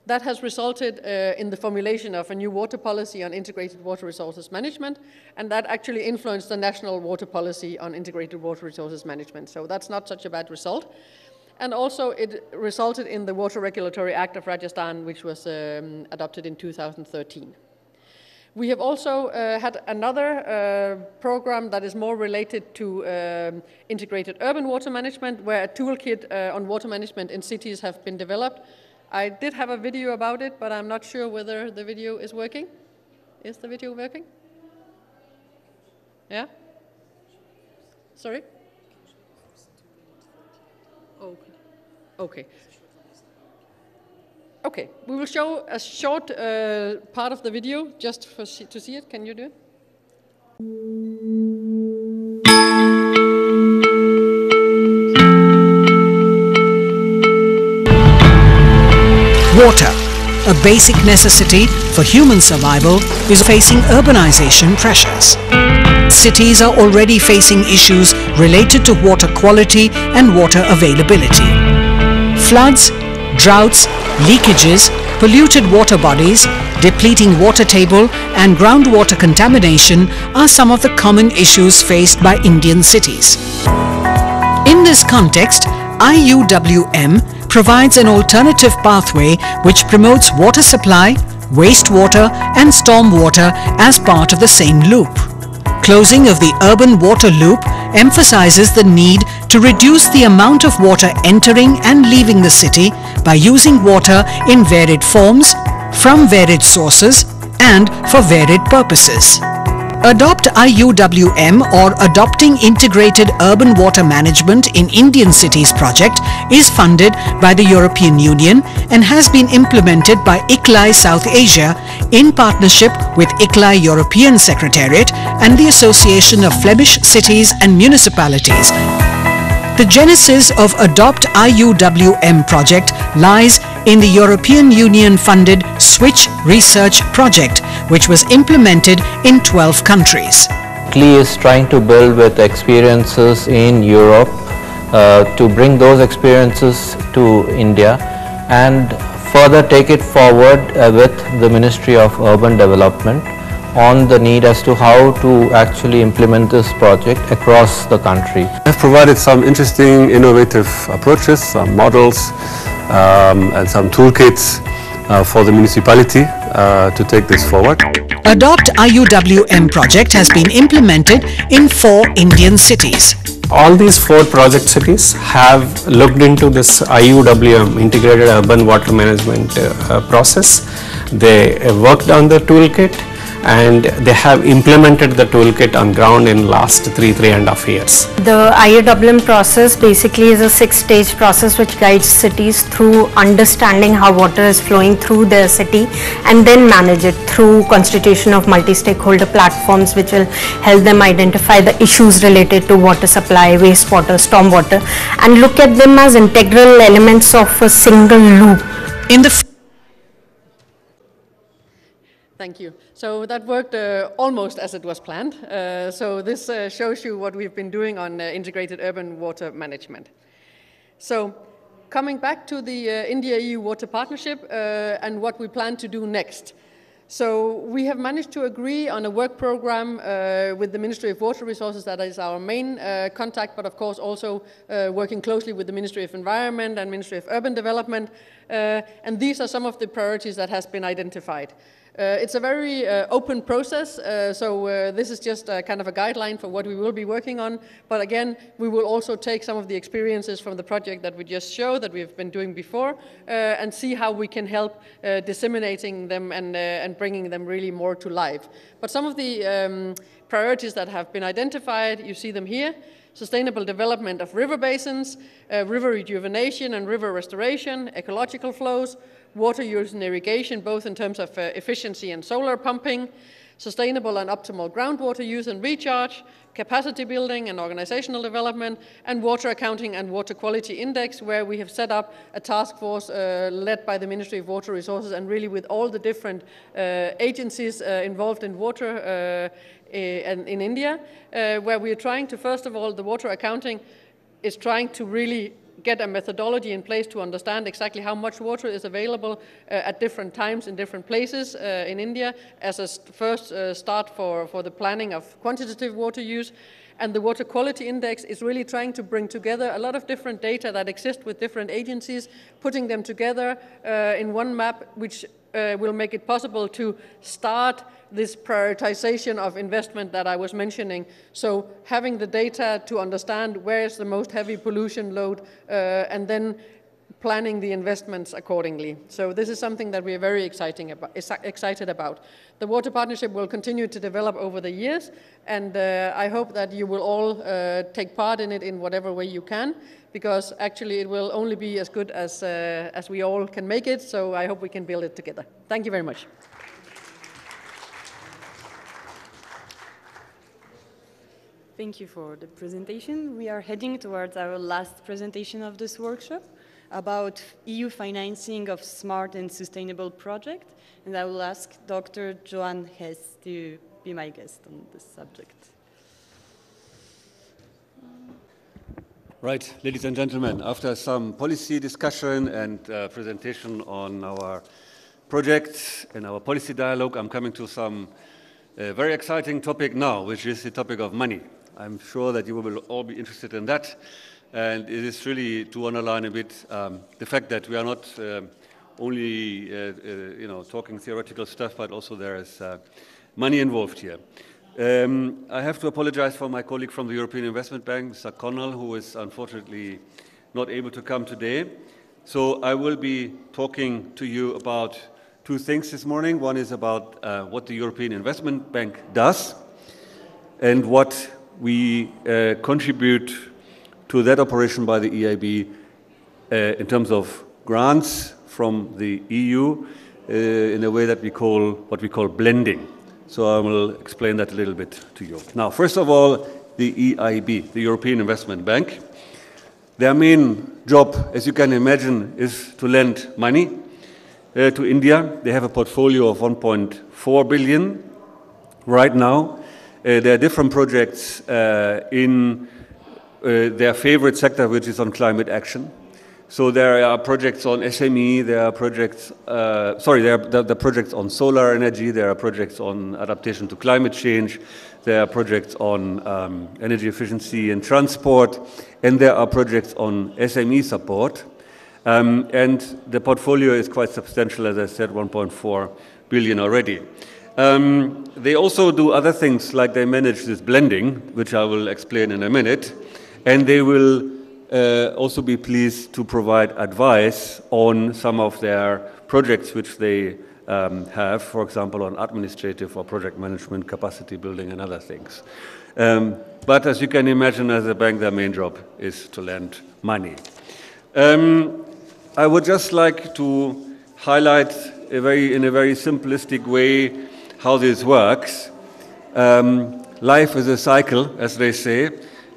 Speaker 2: That has resulted in the formulation of a new water policy on integrated water resources management, and that actually influenced the national water policy on integrated water resources management. So that's not such a bad result. And also it resulted in the Water Regulatory Act of Rajasthan, which was adopted in 2013. We have also had another program that is more related to integrated urban water management, where a toolkit on water management in cities have been developed. I did have a video about it, but I'm not sure whether the video is working. Is the video working? Yeah? Sorry? Okay. Okay. Okay, we will show a short part of the video just to see it. Can you do it?
Speaker 7: Water, a basic necessity for human survival, is facing urbanization pressures. Cities are already facing issues related to water quality and water availability. Floods, droughts, leakages, polluted water bodies, depleting water table and groundwater contamination are some of the common issues faced by Indian cities. In this context, IUWM provides an alternative pathway which promotes water supply, wastewater and stormwater as part of the same loop. Closing of the urban water loop emphasizes the need to reduce the amount of water entering and leaving the city by using water in varied forms, from varied sources and for varied purposes. Adopt IUWM, or Adopting Integrated Urban Water Management in Indian Cities project, is funded by the European Union and has been implemented by ICLAI South Asia in partnership with ICLAI European Secretariat and the Association of Flemish Cities and Municipalities. The genesis of Adopt IUWM project lies in the European Union-funded Switch Research project, which was implemented in 12 countries.
Speaker 6: ICLAI is trying to build with experiences in Europe to bring those experiences to India and further take it forward with the Ministry of Urban Development on the need as to how to actually implement this project across the country.
Speaker 8: I've provided some interesting, innovative approaches, some models and some toolkits for the municipality to take this forward.
Speaker 7: Adopt IUWM project has been implemented in 4 Indian cities.
Speaker 9: All these 4 project cities have looked into this IUWM, Integrated Urban Water Management process. They worked on the toolkit and they have implemented the toolkit on ground in last 3.5 years.
Speaker 10: The IUWM process basically is a 6-stage process which guides cities through understanding how water is flowing through their city and then manage it through constitution of multi-stakeholder platforms which will help them identify the issues related to water supply, wastewater, stormwater, and look at them as integral elements of a single loop.
Speaker 7: In the
Speaker 2: Thank you. So that worked almost as it was planned. So this shows you what we've been doing on integrated urban water management. So coming back to the India-EU Water Partnership and what we plan to do next. So we have managed to agree on a work program with the Ministry of Water Resources. That is our main contact, but of course also working closely with the Ministry of Environment and Ministry of Urban Development. And these are some of the priorities that has been identified. It's a very open process, so this is just kind of a guideline for what we will be working on. But again, we will also take some of the experiences from the project that we just showed, that we've been doing before, and see how we can help disseminating them and bringing them really more to life. But some of the priorities that have been identified, you see them here. Sustainable development of river basins, river rejuvenation and river restoration, ecological flows, water use and irrigation, both in terms of efficiency and solar pumping, sustainable and optimal groundwater use and recharge, capacity building and organizational development, and water accounting and water quality index, where we have set up a task force led by the Ministry of Water Resources and really with all the different agencies involved in water in India, where we are trying to, first of all, the water accounting is trying to really get a methodology in place to understand exactly how much water is available at different times in different places in India as a first start for the planning of quantitative water use. And the water quality index is really trying to bring together a lot of different data that exist with different agencies, putting them together in one map, which will make it possible to start this prioritization of investment that I was mentioning. So having the data to understand where is the most heavy pollution load and then planning the investments accordingly. So this is something that we are very excited about. The Water Partnership will continue to develop over the years, and I hope that you will all take part in it in whatever way you can, because actually it will only be as good as we all can make it, so I hope we can build it together. Thank you very much.
Speaker 3: Thank you for the presentation. We are heading towards our last presentation of this workshop about EU financing of smart and sustainable projects, and I will ask Dr. Johann Hesse to be my guest on this subject.
Speaker 8: Right, ladies and gentlemen, after some policy discussion and presentation on our project and our policy dialogue, I'm coming to some very exciting topic now, which is the topic of money. I'm sure that you will all be interested in that. And it is really to underline a bit the fact that we are not only talking theoretical stuff, but also there is money involved here. I have to apologize for my colleague from the European Investment Bank, Mr. Connell, who is unfortunately not able to come today. So I will be talking to you about two things this morning. One is about what the European Investment Bank does and what we contribute to that operation by the EIB in terms of grants from the EU in a way that we call what we call blending. So I will explain that a little bit to you. Now, first of all, the EIB, the European Investment Bank. Their main job, as you can imagine, is to lend money to India. They have a portfolio of 1.4 billion right now. There are different projects in their favorite sector, which is on climate action. So there are projects on SME, there are projects, there are projects on solar energy, there are projects on adaptation to climate change, there are projects on energy efficiency and transport, and there are projects on SME support. And the portfolio is quite substantial, as I said, 1.4 billion already. They also do other things, like they manage this blending, which I will explain in a minute, and they will also be pleased to provide advice on some of their projects which they have, for example, on administrative or project management, capacity building, and other things. But as you can imagine, as a bank, their main job is to lend money. I would just like to highlight in a very simplistic way how this works. Life is a cycle, as they say.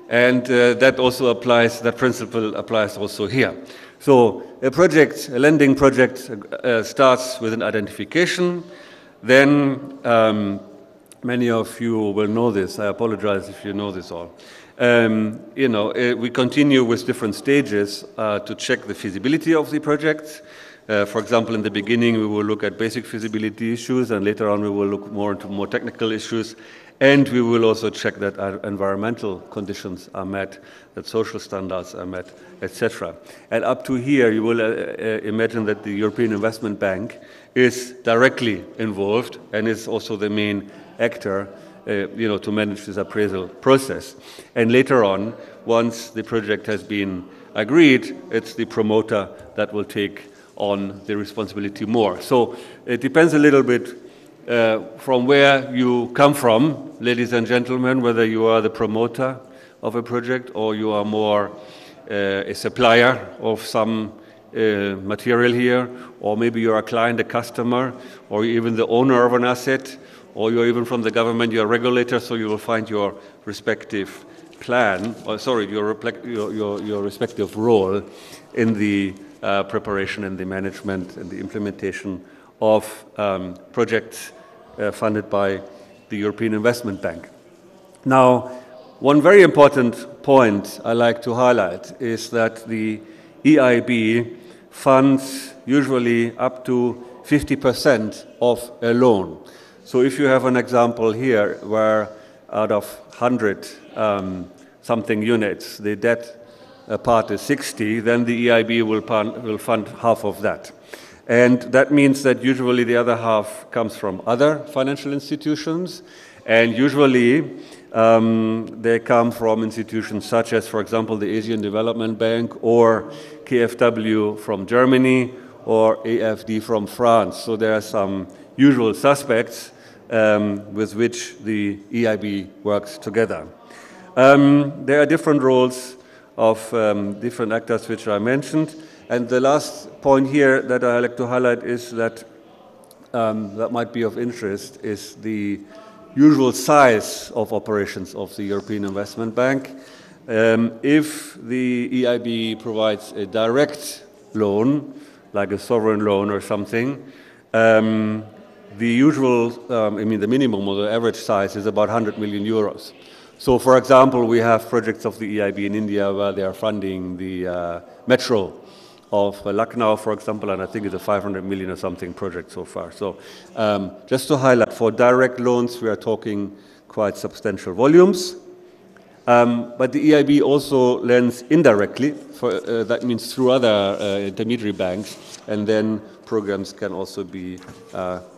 Speaker 8: And that principle applies also here. So a lending project starts with an identification. then many of you will know this. I apologize if you know this all. We continue with different stages to check the feasibility of the project. For example, in the beginning, we will look at basic feasibility issues, and later on, we will look more into more technical issues. And we will also check that our environmental conditions are met, that social standards are met, etc. And up to here, you will imagine that the European Investment Bank is directly involved and is also the main actor to manage this appraisal process. And later on, once the project has been agreed, it's the promoter that will take on the responsibility more. So it depends a little bit from where you come from, ladies and gentlemen, whether you are the promoter of a project or you are more a supplier of some material here, or maybe you're a client, a customer, or even the owner of an asset, or you're even from the government, you're a regulator, so you will find your respective plan, or sorry, your respective role in the preparation and the management and the implementation of projects funded by the European Investment Bank. Now, one very important point I like to highlight is that the EIB funds usually up to 50% of a loan. So if you have an example here where out of 100 something units, the debt part is 60, then the EIB will fund half of that. And that means that usually the other half comes from other financial institutions, and usually they come from institutions such as, for example, the Asian Development Bank or KfW from Germany or AFD from France. So there are some usual suspects with which the EIB works together. There are different roles of different actors which I mentioned. And the last point here that I like to highlight is that that might be of interest is the usual size of operations of the European Investment Bank. If the EIB provides a direct loan, like a sovereign loan or something, the usual, the minimum or the average size is about 100 million euros. So, for example, we have projects of the EIB in India where they are funding the metro of Lucknow, for example, and I think it's a 500 million or something project so far. So just to highlight, for direct loans, we are talking quite substantial volumes. But the EIB also lends indirectly, that means through other intermediary banks, and then programs can also be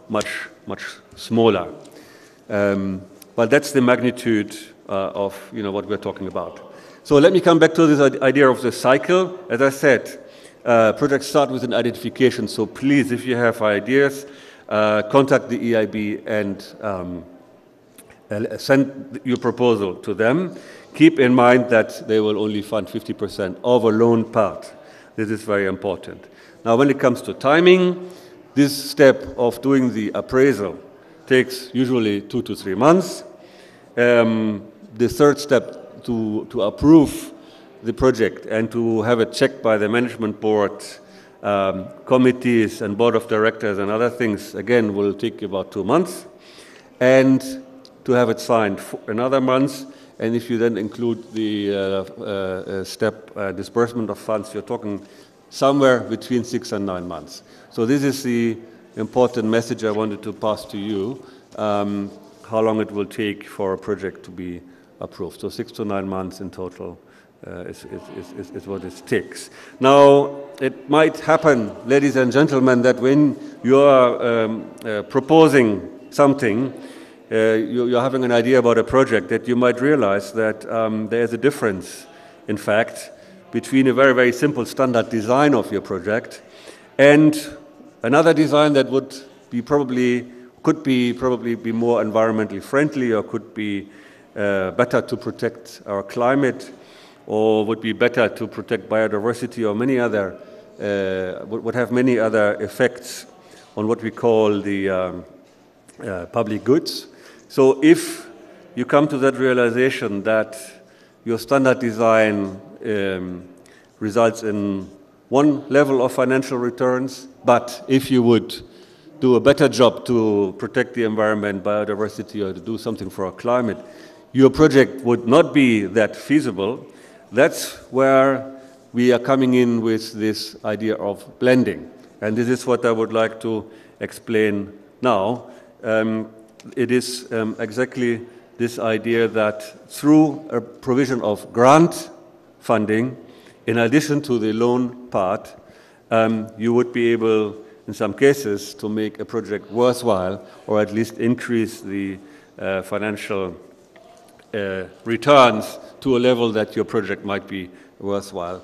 Speaker 8: much smaller. But that's the magnitude of what we're talking about. So let me come back to this idea of the cycle. As I said, projects start with an identification, so please, if you have ideas, contact the EIB and send your proposal to them. Keep in mind that they will only fund 50% of a loan part. This is very important. Now, when it comes to timing, this step of doing the appraisal takes usually 2 to 3 months. The third step to approve the project and to have it checked by the management board, committees and board of directors and other things, again, will take about 2 months. And to have it signed for another month. And if you then include the step disbursement of funds, you're talking somewhere between 6 and 9 months. So this is the important message I wanted to pass to you, how long it will take for a project to be approved. So 6 to 9 months in total is what it takes. Now, it might happen, ladies and gentlemen, that when you are proposing something, you're having an idea about a project, that you might realize that there is a difference, in fact, between a very, very simple standard design of your project and another design that could be probably more environmentally friendly, or could be better to protect our climate, or would be better to protect biodiversity, or many other, would have many other effects on what we call the public goods. So if you come to that realization that your standard design results in one level of financial returns, but if you would do a better job to protect the environment, biodiversity, or to do something for our climate, your project would not be that feasible. That's where we are coming in with this idea of blending. And this is what I would like to explain now. It is exactly this idea that through a provision of grant funding, in addition to the loan part, you would be able, in some cases, to make a project worthwhile, or at least increase the financial returns to a level that your project might be worthwhile,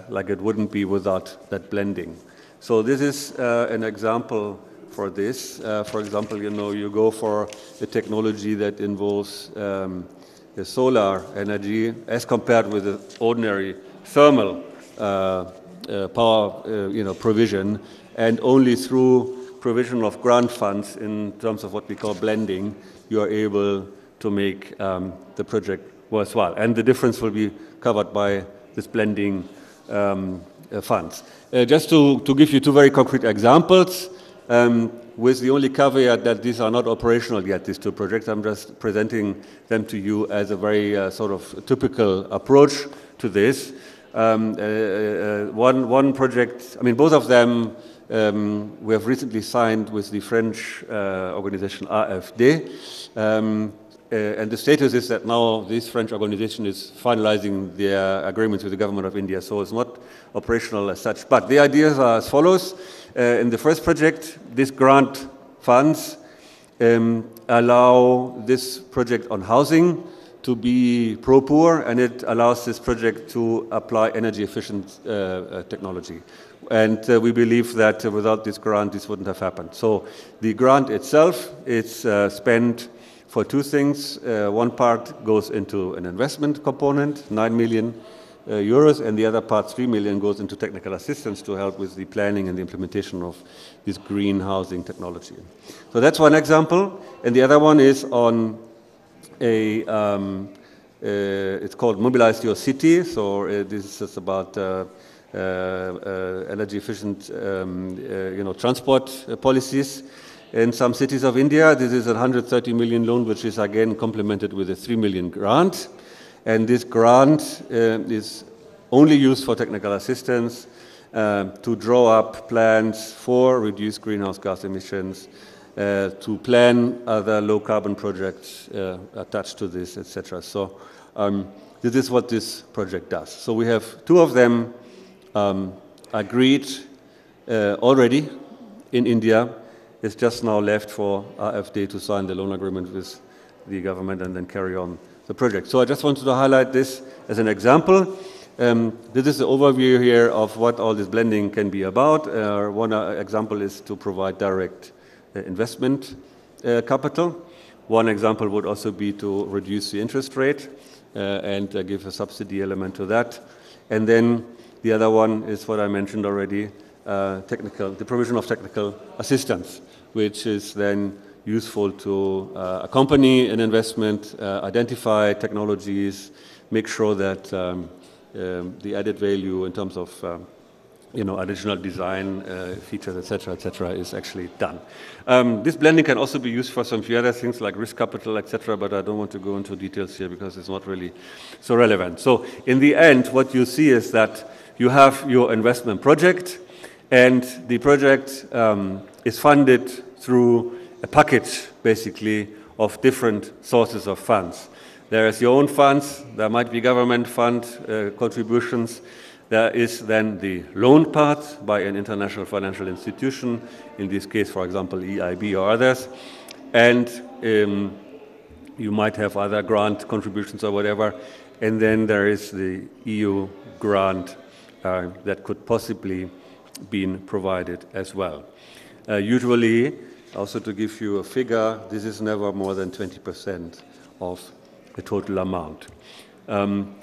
Speaker 8: like it wouldn't be without that blending. So this is an example for this. For example, you go for a technology that involves the solar energy as compared with the ordinary thermal power provision, and only through provision of grant funds in terms of what we call blending, you are able to make the project worthwhile. And the difference will be covered by this blending funds. Just to give you two very concrete examples, with the only caveat that these are not operational yet, these two projects. I'm just presenting them to you as a very sort of typical approach to this. One project, I mean, both of them we have recently signed with the French organization AFD. And the status is that now this French organization is finalizing their agreements with the government of India, so it's not operational as such. But the ideas are as follows. In the first project, these grant funds allow this project on housing to be pro-poor, and it allows this project to apply energy-efficient technology. And we believe that without this grant, this wouldn't have happened. So the grant itself is spent for two things. One part goes into an investment component, 9 million euros, and the other part, 3 million, goes into technical assistance to help with the planning and the implementation of this green housing technology. So that's one example. And the other one is on a, it's called Mobilize Your City. So this is about energy efficient, transport policies in some cities of India. This is a 130 million loan, which is again complemented with a 3 million grant. And this grant is only used for technical assistance to draw up plans for reduced greenhouse gas emissions, to plan other low carbon projects attached to this, etc. So this is what this project does. So we have two of them agreed already in India. It's just now left for AFD to sign the loan agreement with the government and then carry on the project. So I just wanted to highlight this as an example. This is the overview here of what all this blending can be about. One example is to provide direct investment capital. One example would also be to reduce the interest rate and give a subsidy element to that. And then the other one is what I mentioned already, the provision of technical assistance, which is then useful to accompany an investment, identify technologies, make sure that the added value in terms of additional design features, etc., is actually done. This blending can also be used for some few other things like risk capital, etc., but I don't want to go into details here because it's not really so relevant. So in the end, what you see is that you have your investment project, and the project is funded through a package, basically, of different sources of funds. There is your own funds, there might be government fund contributions, there is then the loan part by an international financial institution, in this case, for example, EIB or others, and you might have other grant contributions or whatever, and then there is the EU grant that could possibly be provided as well. Usually, also to give you a figure, this is never more than 20% of the total amount.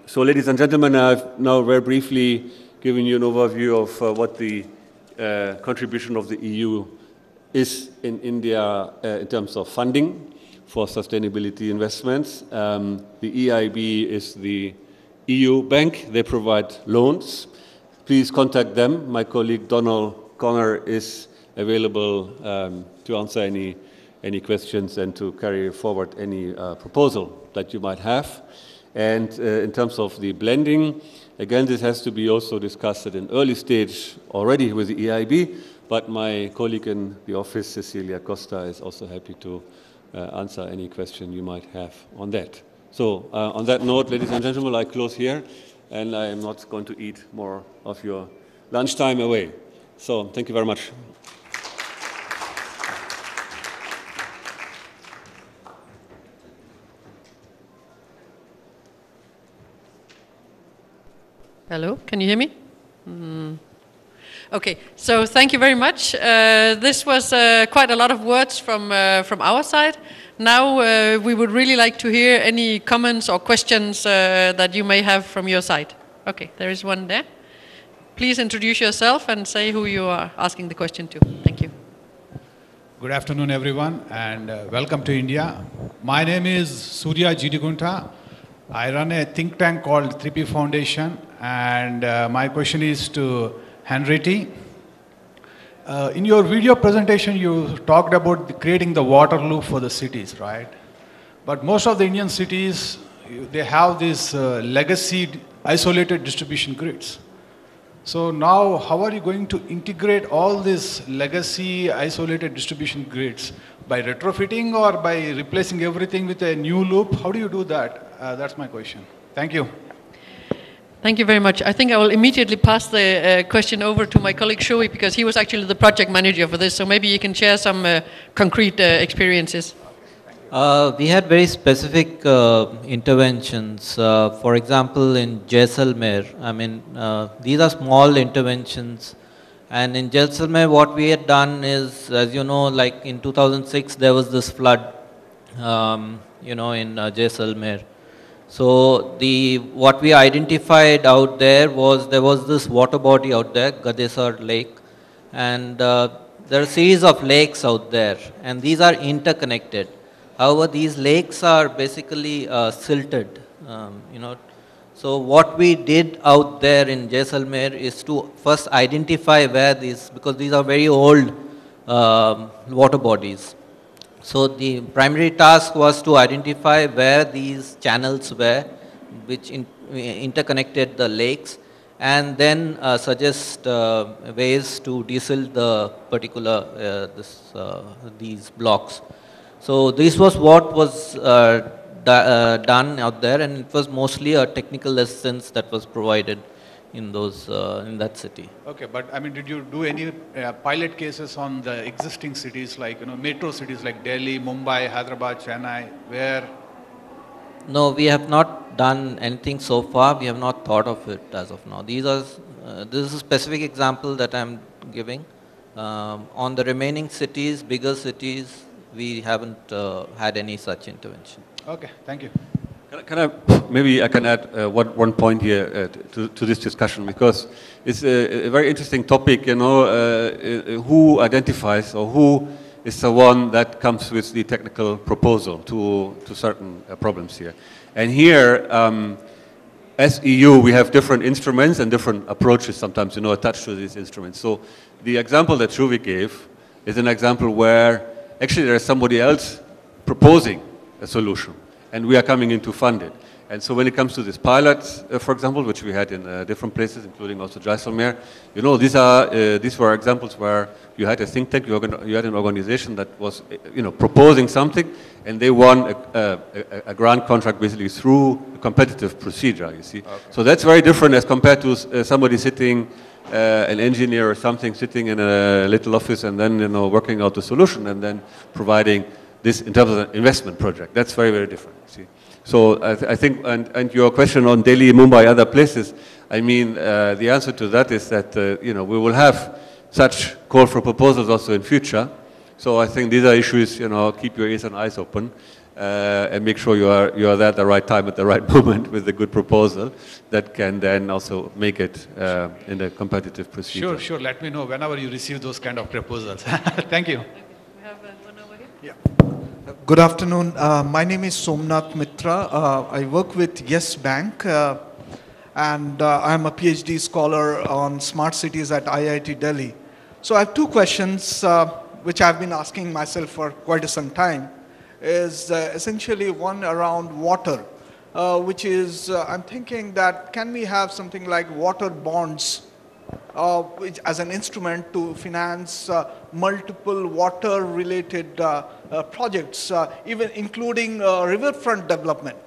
Speaker 8: So, ladies and gentlemen, I've now very briefly given you an overview of what the contribution of the EU is in India in terms of funding for sustainability investments. The EIB is the EU bank. They provide loans. Please contact them. My colleague Donald Connor is available to answer any questions and to carry forward any proposal that you might have. And in terms of the blending, again, this has to be also discussed at an early stage already with the EIB, but my colleague in the office, Cecile Costa, is also happy to answer any question you might have on that. So on that note, ladies and gentlemen, I close here, and I am not going to eat more of your lunchtime away. So thank you very much.
Speaker 2: Hello, can you hear me? Okay, so thank you very much. This was quite a lot of words from our side. Now we would really like to hear any comments or questions that you may have from your side. Okay, there is one there. Please introduce yourself and say who you are asking the question to. Thank you.
Speaker 11: Good afternoon, everyone, and welcome to India. My name is Surya Jidigunta. I run a think tank called 3P Foundation, and my question is to Henriette. In your video presentation, you talked about creating the water loop for the cities, right? But most of the Indian cities, they have these legacy isolated distribution grids. So now, how are you going to integrate all these legacy isolated distribution grids? By retrofitting or by replacing everything with a new loop? How do you do that? That's my question. Thank you.
Speaker 2: Thank you very much. I think I will immediately pass the question over to my colleague Shouvik, because he was actually the project manager for this, so maybe you can share some concrete experiences.
Speaker 6: We had very specific interventions. For example, in Jaisalmer, I mean, these are small interventions. And in Jaisalmer, what we had done is, as you know, like in 2006, there was this flood, you know, in Jaisalmer. So what we identified out there was this water body out there, Gadesar Lake, and there are a series of lakes out there, and these are interconnected. However, these lakes are basically silted, you know. So what we did out there in Jaisalmer is to first identify where these, because these are very old water bodies. So the primary task was to identify where these channels were, which interconnected the lakes, and then suggest ways to desilt the particular these blocks. So this was what was done out there, and it was mostly a technical assistance that was provided in those in that city.
Speaker 11: Okay, but I mean, did you do any pilot cases on the existing cities, like, you know, metro cities like Delhi, Mumbai, Hyderabad, Chennai, where?
Speaker 6: No, we have not done anything so far. We have not thought of it as of now. These are this is a specific example that I'm giving. On the remaining cities, bigger cities, we haven't had any such intervention.
Speaker 11: Okay, thank you.
Speaker 8: Maybe I can add one point here to this discussion, because it's a very interesting topic, you know, who identifies or who is the one that comes with the technical proposal to certain problems here. And here, as EU, we have different instruments and different approaches sometimes, you know, attached to these instruments. So the example that Shouvik gave is an example where actually there is somebody else proposing a solution, and we are coming in to fund it. And so when it comes to this pilots, for example, which we had in different places, including also Jaisalmer, you know, these were examples where you had a think tank, you had an organization that was, you know, proposing something, and they won a grant contract basically through a competitive procedure, you see. Okay. So that's very different as compared to somebody sitting, an engineer or something, sitting in a little office and then, you know, working out the solution and then providing this in terms of an investment project. That's very, very different, see. So I think, and your question on Delhi, Mumbai, other places, I mean, the answer to that is that, you know, we will have such call for proposals also in future. So I think these are issues, you know, keep your ears and eyes open and make sure you are there at the right time, at the right moment with a good proposal that can then also make it in a competitive procedure.
Speaker 11: Sure, sure. Let me know whenever you receive those kind of proposals. Thank you.
Speaker 2: We have one over here.
Speaker 11: Yeah.
Speaker 12: Good afternoon. My name is Somnath Mitra. I work with Yes Bank, and I'm a PhD scholar on smart cities at IIT Delhi. So I have two questions which I've been asking myself for quite some time. Is essentially one around water, which is, I'm thinking that can we have something like water bonds which as an instrument to finance multiple water-related projects, even including riverfront development?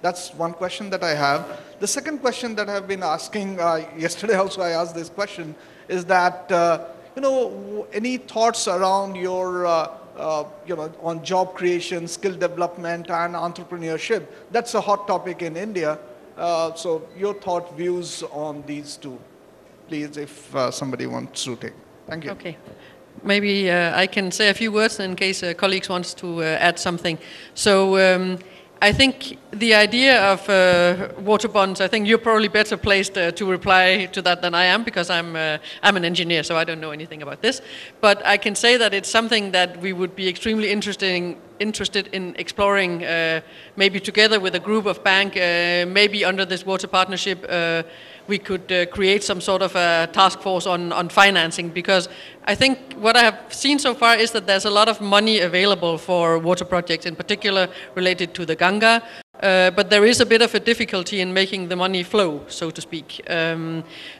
Speaker 12: That's one question that I have. The second question that I've been asking, yesterday also I asked this question, is that, any thoughts around your, on job creation, skill development, and entrepreneurship? That's a hot topic in India. So your thought, views on these two, please, if somebody wants to take. Thank you.
Speaker 2: Okay. Maybe I can say a few words in case colleagues wants to add something. So I think the idea of water bonds, I think you're probably better placed to reply to that than I am, because I'm an engineer, so I don't know anything about this. But I can say that it's something that we would be extremely interested in exploring, maybe together with a group of banks, maybe under this water partnership, we could create some sort of a task force on financing, because I think what I have seen so far is that there's a lot of money available for water projects, in particular related to the Ganga, but there is a bit of a difficulty in making the money flow, so to speak.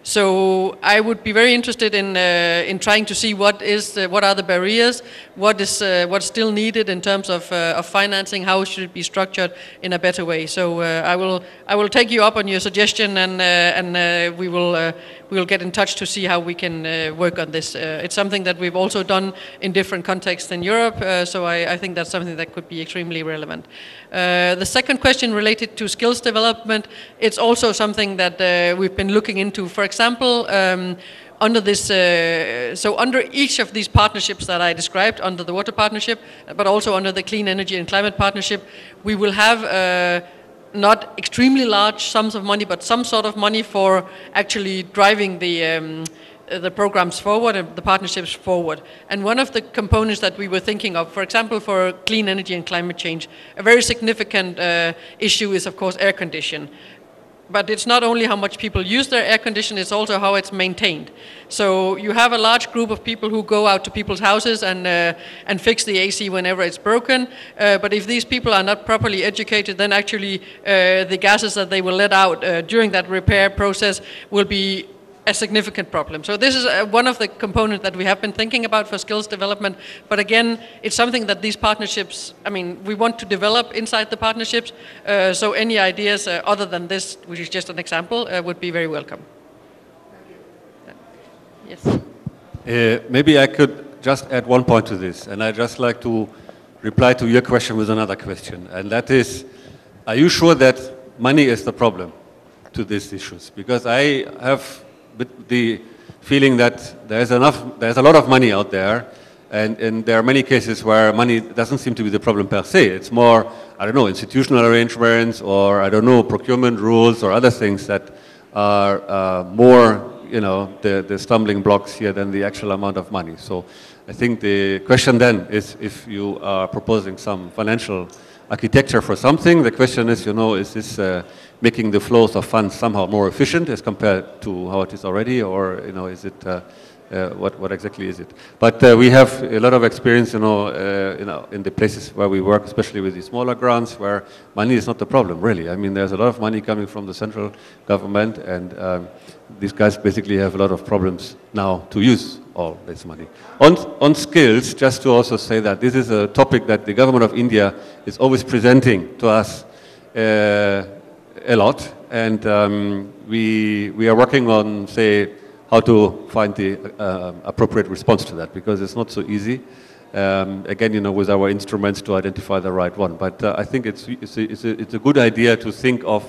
Speaker 2: So I would be very interested in trying to see what are the barriers, what's still needed in terms of financing, how should it be structured in a better way. So I will take you up on your suggestion, and we will get in touch to see how we can work on this. It's something that we've also done in different contexts in Europe, so I think that's something that could be extremely relevant. The second question related to skills development, it's also something that we've been looking into. For example, under this, so under each of these partnerships that I described, under the water partnership, but also under the clean energy and climate partnership, we will have not extremely large sums of money, but some sort of money for actually driving the programs forward and the partnerships forward. And one of the components that we were thinking of, for example, for clean energy and climate change, a very significant issue is, of course, air condition. But it's not only how much people use their air condition, it's also how it's maintained. So you have a large group of people who go out to people's houses and fix the AC whenever it's broken. But if these people are not properly educated, then actually the gases that they will let out during that repair process will be a significant problem. So this is one of the components that we have been thinking about for skills development. But again, it's something that these partnerships, I mean, we want to develop inside the partnerships. So any ideas other than this, which is just an example, would be very welcome. Yes.
Speaker 8: Maybe I could just add one point to this, and I'd just like to reply to your question with another question, and that is, are you sure that money is the problem to these issues? Because I have the feeling that there's a lot of money out there, and there are many cases where money doesn't seem to be the problem per se. It's more, I don't know, institutional arrangements, or I don't know, procurement rules or other things that are more, the stumbling blocks here than the actual amount of money. So I think the question then is, if you are proposing some financial architecture for something, the question is, is this making the flows of funds somehow more efficient as compared to how it is already, or is it what exactly is it? But we have a lot of experience, in the places where we work, especially with the smaller grants, where money is not the problem, really. I mean, there's a lot of money coming from the central government, and these guys basically have a lot of problems now to use all this money. On skills, just to also say that this is a topic that the government of India is always presenting to us a lot, and we are working on, say, how to find the appropriate response to that, because it's not so easy. Again, with our instruments to identify the right one. But I think it's a good idea to think of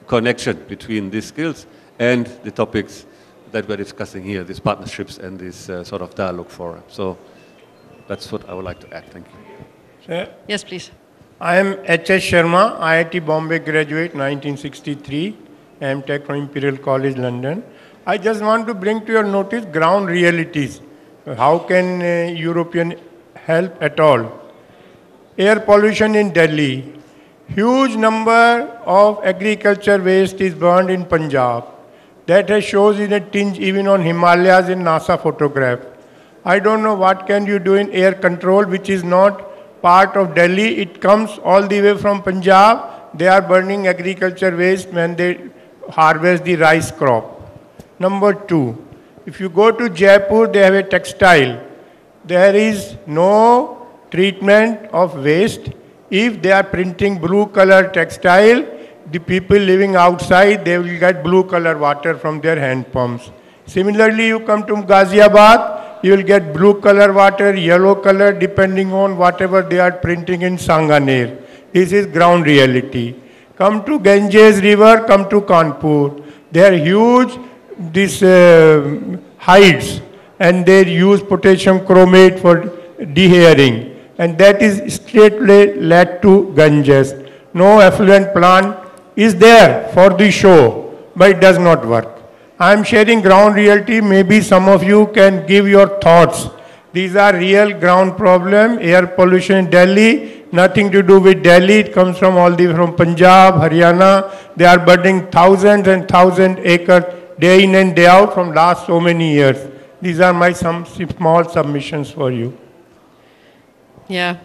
Speaker 8: connection between these skills and the topics that we're discussing here, these partnerships and this sort of dialogue forum. So that's what I would like to add. Thank you.
Speaker 13: Sir?
Speaker 2: Yes, please.
Speaker 13: I am H.S. Sharma, IIT Bombay graduate, 1963, M.Tech from Imperial College, London. I just want to bring to your notice ground realities. How can European help at all? Air pollution in Delhi. Huge number of agriculture waste is burned in Punjab. That shows in a tinge even on Himalayas in NASA photograph. I don't know what can you do in air control, which is not part of Delhi. It comes all the way from Punjab. They are burning agriculture waste when they harvest the rice crop. Number 2, if you go to Jaipur, they have a textile. There is no treatment of waste. If they are printing blue color textile, the people living outside, they will get blue color water from their hand pumps. Similarly, you come to Ghaziabad, you will get blue color water, yellow color, depending on whatever they are printing in Sanganer. This is ground reality. Come to Ganges River, come to Kanpur. They are huge, these hides, and they use potassium chromate for dehairing. And that is straightly led to Ganges. No effluent plant is there for the show, but it does not work. I am sharing ground reality. Maybe some of you can give your thoughts. These are real ground problem. Air pollution in Delhi, nothing to do with Delhi. It comes from all the way from Punjab, Haryana. They are burning thousands and thousands acres day in and day out from last so many years. These are my some small submissions for you.
Speaker 2: Yeah,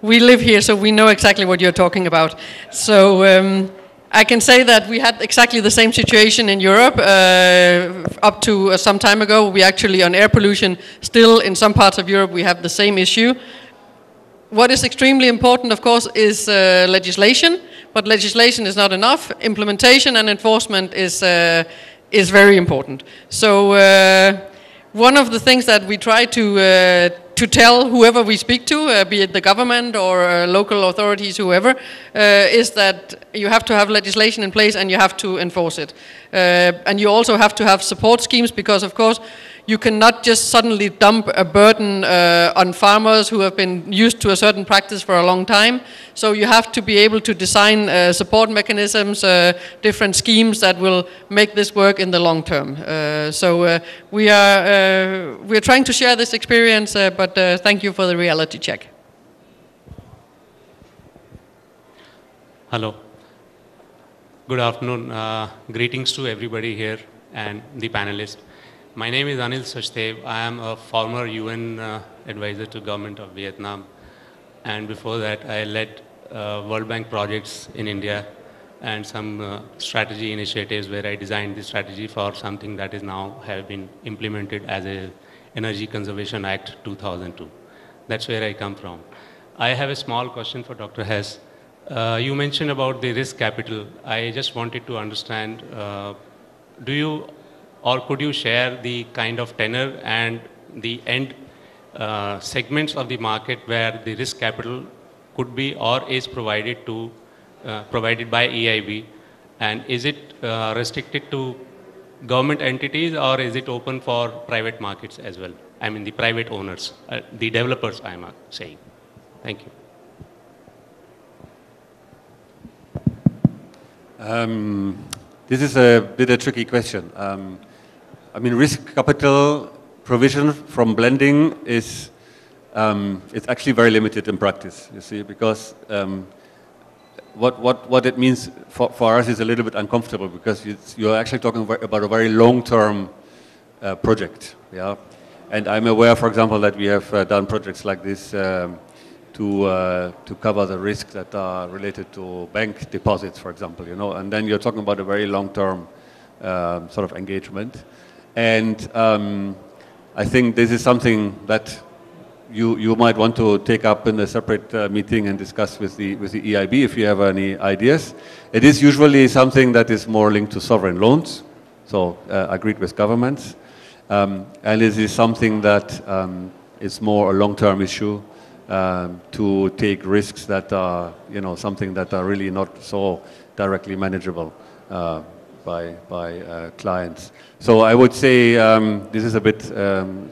Speaker 2: we live here, so we know exactly what you're talking about. So I can say that we had exactly the same situation in Europe up to some time ago. We actually, on air pollution, still in some parts of Europe, we have the same issue. What is extremely important, of course, is legislation, but legislation is not enough. Implementation and enforcement is very important. So one of the things that we try to tell whoever we speak to, be it the government or local authorities, whoever, is that you have to have legislation in place and you have to enforce it. And you also have to have support schemes because, of course, you cannot just suddenly dump a burden on farmers who have been used to a certain practice for a long time. So you have to be able to design support mechanisms, different schemes that will make this work in the long term. So we're trying to share this experience, but thank you for the reality check.
Speaker 14: Hello. Good afternoon. Greetings to everybody here and the panelists. My name is Anil Sachdev. I am a former UN advisor to government of Vietnam. And before that, I led World Bank projects in India and some strategy initiatives where I designed the strategy for something that is now have been implemented as a Energy Conservation Act 2002. That's where I come from. I have a small question for Dr. Hesse. You mentioned about the risk capital. I just wanted to understand, do you or could you share the kind of tenor and the end segments of the market where the risk capital could be or is provided to provided by EIB, and is it restricted to government entities or is it open for private markets as well? I mean the private owners, the developers I am saying. Thank you.
Speaker 8: This is a bit a tricky question. I mean, risk capital provision from blending is it's actually very limited in practice, you see, because what it means for us is a little bit uncomfortable because you're actually talking about a very long-term project, yeah. And I'm aware, for example, that we have done projects like this to cover the risks that are related to bank deposits, for example, you know, and then you're talking about a very long-term sort of engagement. And I think this is something that you might want to take up in a separate meeting and discuss with the EIB if you have any ideas. It is usually something that is more linked to sovereign loans, so agreed with governments. And it is something that is more a long-term issue to take risks that are, you know, something that are really not so directly manageable by clients. So I would say this is a bit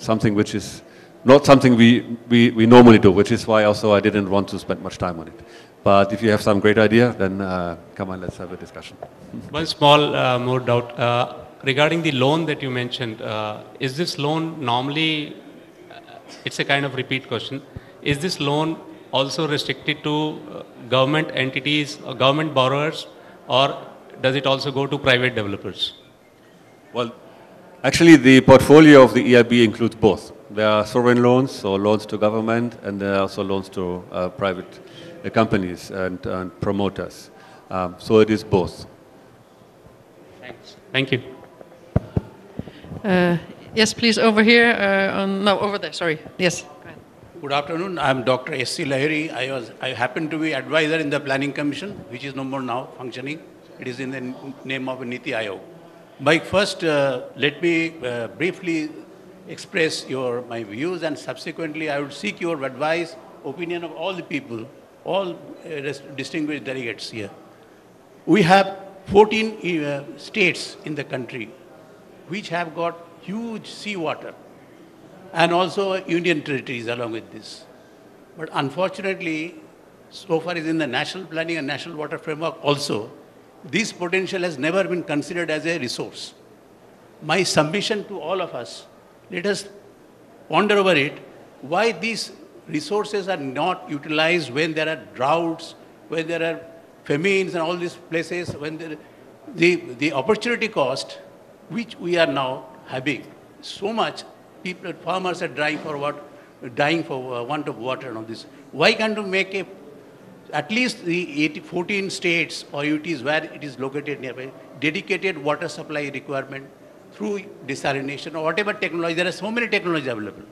Speaker 8: something which is not something we normally do, which is why also I didn't want to spend much time on it. But if you have some great idea, then come on, let's have a discussion.
Speaker 14: One small more doubt. Regarding the loan that you mentioned, is this loan normally, it's a kind of repeat question, is this loan also restricted to government entities or government borrowers, or does it also go to private developers?
Speaker 8: Well, actually the portfolio of the EIB includes both. There are sovereign loans, or loans to government, and there are also loans to private companies and promoters. So it is both.
Speaker 14: Thanks. Thank you.
Speaker 2: Yes, please, over here. No, over there, sorry. Yes. Go ahead.
Speaker 15: Good afternoon. I am Dr. S.C. Lahiri. I happen to be advisor in the Planning Commission, which is no more now functioning. It is in the name of Niti Aayog. But first, let me briefly express my views, and subsequently I would seek your advice, opinion of all the people, all distinguished delegates here. We have 14 states in the country which have got huge seawater, and also union territories along with this. But unfortunately, so far as in the national planning and national water framework also, this potential has never been considered as a resource. My submission to all of us, let us ponder over it, why these resources are not utilized when there are droughts, when there are famines and all these places, when the opportunity cost, which we are now having so much, people, farmers are dying for want of water and all this. Why can't we make at least the 14 states or UTs where it is located nearby, dedicated water supply requirement through desalination or whatever technology? There are so many technologies available.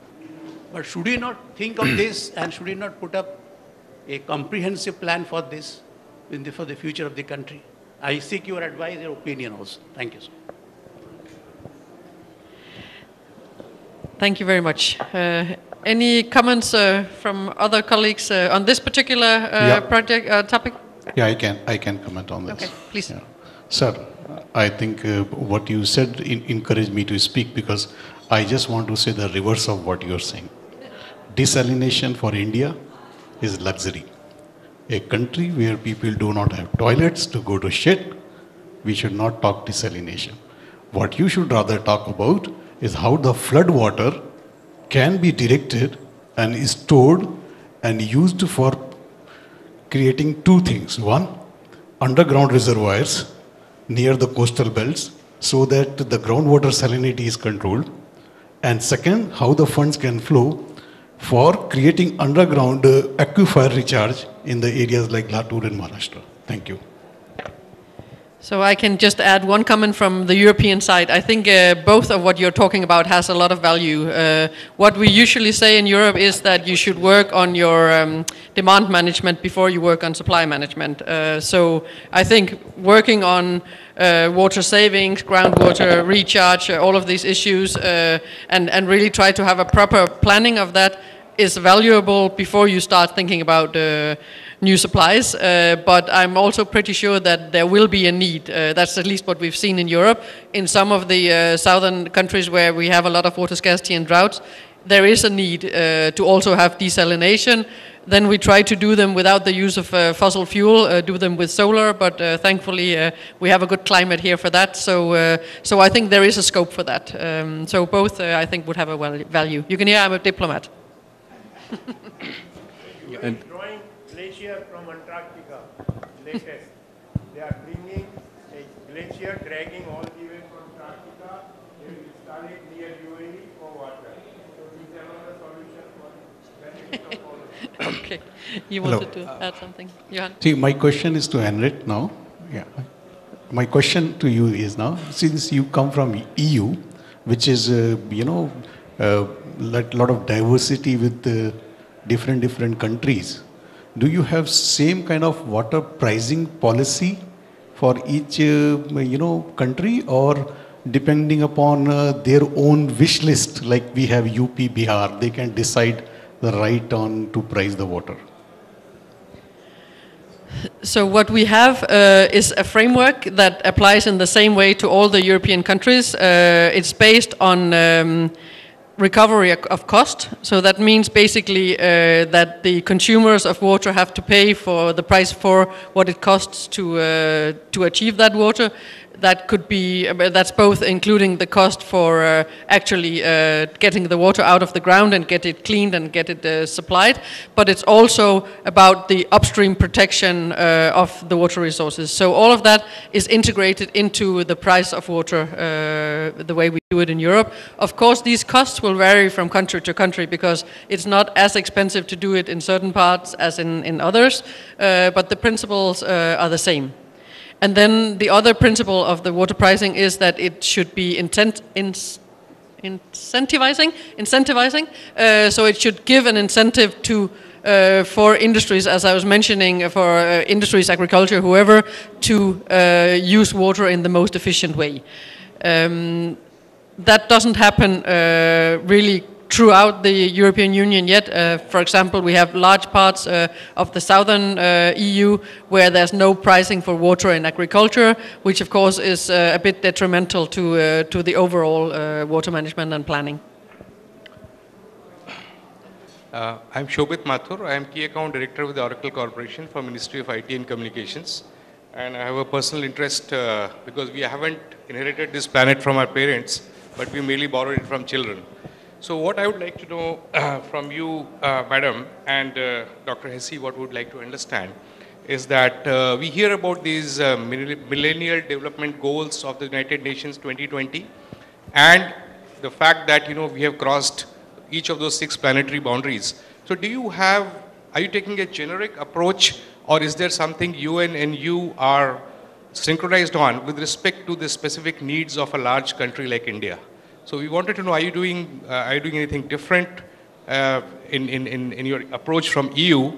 Speaker 15: But should we not think of this, and should we not put up a comprehensive plan for this for the future of the country? I seek your advice, your opinion also. Thank you, sir.
Speaker 2: Thank you very much. Any comments from other colleagues on this particular project topic?
Speaker 16: Yeah, I can comment on this.
Speaker 2: Okay, please.
Speaker 16: Yeah. Sir, I think what you said encouraged me to speak, because I just want to say the reverse of what you are saying. Desalination for India is luxury. A country where people do not have toilets to go to shit, we should not talk desalination. What you should rather talk about is how the flood water can be directed and is stored and used for creating two things. One, underground reservoirs near the coastal belts so that the groundwater salinity is controlled. And second, how the funds can flow for creating underground aquifer recharge in the areas like Latur and Maharashtra. Thank you.
Speaker 2: So I can just add one comment from the European side. I think both of what you're talking about has a lot of value. What we usually say in Europe is that you should work on your demand management before you work on supply management. So I think working on water savings, groundwater recharge, all of these issues, and really try to have a proper planning of that is valuable before you start thinking about new supplies, but I'm also pretty sure that there will be a need. That's at least what we've seen in Europe. In some of the southern countries where we have a lot of water scarcity and droughts, there is a need to also have desalination. Then we try to do them without the use of fossil fuel, do them with solar, but thankfully we have a good climate here for that. So, so I think there is a scope for that. So both I think would have a value. You can hear I'm a diplomat.
Speaker 13: And drawing glacier from Antarctica, latest. They are bringing a glacier, dragging all the way from Antarctica. They will install it near UAE for water. So this is another solution for benefit of all of us.
Speaker 2: Okay, you wanted to add something, Johann?
Speaker 16: See, my question is to Henriette now. Yeah. My question to you is now, since you come from EU, which is, lot of diversity with different countries. Do you have same kind of water pricing policy for each country, or depending upon their own wish list, like we have UP, Bihar, they can decide the right on to price the water?
Speaker 2: So what we have is a framework that applies in the same way to all the European countries. It's based on recovery of cost. So that means basically that the consumers of water have to pay for the price for what it costs to achieve that water. that could be, that's both including the cost for actually getting the water out of the ground and get it cleaned and get it supplied, but it's also about the upstream protection of the water resources. So all of that is integrated into the price of water, the way we do it in Europe. Of course, these costs will vary from country to country because it's not as expensive to do it in certain parts as in others, but the principles are the same. And then the other principle of the water pricing is that it should be incentivizing. So it should give an incentive to for industries, as I was mentioning, for industries, agriculture, whoever, to use water in the most efficient way. That doesn't happen really throughout the European Union yet. For example, we have large parts of the southern EU where there's no pricing for water in agriculture, which of course is a bit detrimental to the overall water management and planning.
Speaker 17: I'm Shouvik Datta. I am Key Account Director with the Oracle Corporation for Ministry of IT and Communications. And I have a personal interest because we haven't inherited this planet from our parents, but we merely borrowed it from children. So what I would like to know from you, Madam, and Dr. Hesse, what we would like to understand is that we hear about these Millennial Development Goals of the United Nations 2020 and the fact that, we have crossed each of those 6 planetary boundaries. So are you taking a generic approach, or is there something UN and you are synchronized on with respect to the specific needs of a large country like India? So we wanted to know, are you doing anything different in your approach from EU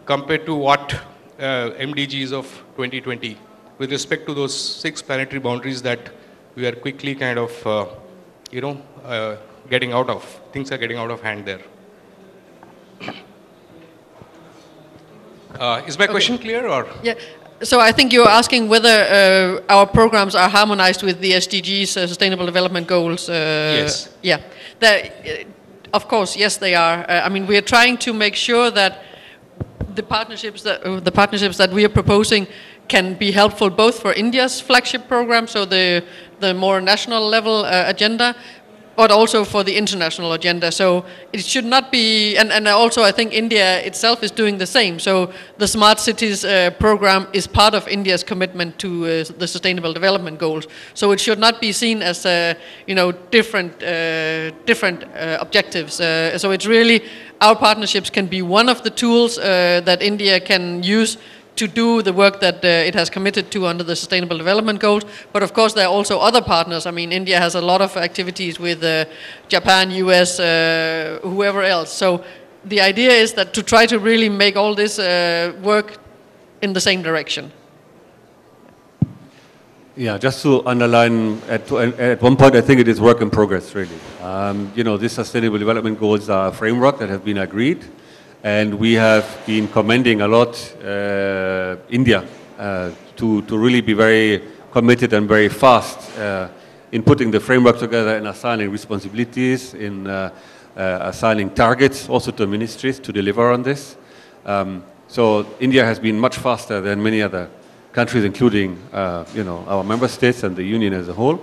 Speaker 17: compared to what MDGs of 2020 with respect to those 6 planetary boundaries that we are quickly kind of, getting out of? Things are getting out of hand there. Is my question clear, or?
Speaker 2: Yeah. So I think you're asking whether our programs are harmonized with the SDGs, Sustainable Development Goals.
Speaker 17: Yes.
Speaker 2: Yeah. Of course, yes, they are. I mean, we are trying to make sure that the partnerships that we are proposing can be helpful both for India's flagship program, so the more national level agenda, but also for the international agenda. So it should not be, and also I think India itself is doing the same. So the Smart Cities program is part of India's commitment to the Sustainable Development Goals. So it should not be seen as, different objectives. So it's really, our partnerships can be one of the tools that India can use to do the work that it has committed to under the Sustainable Development Goals. But of course there are also other partners. I mean, India has a lot of activities with Japan, US, whoever else. So the idea is that to try to really make all this work in the same direction.
Speaker 8: Yeah, just to underline, at one point I think it is work in progress really. These Sustainable Development Goals are a framework that have been agreed. And we have been commending a lot India to really be very committed and very fast in putting the framework together and assigning responsibilities, in assigning targets also to ministries to deliver on this. So India has been much faster than many other countries, including our member states and the Union as a whole.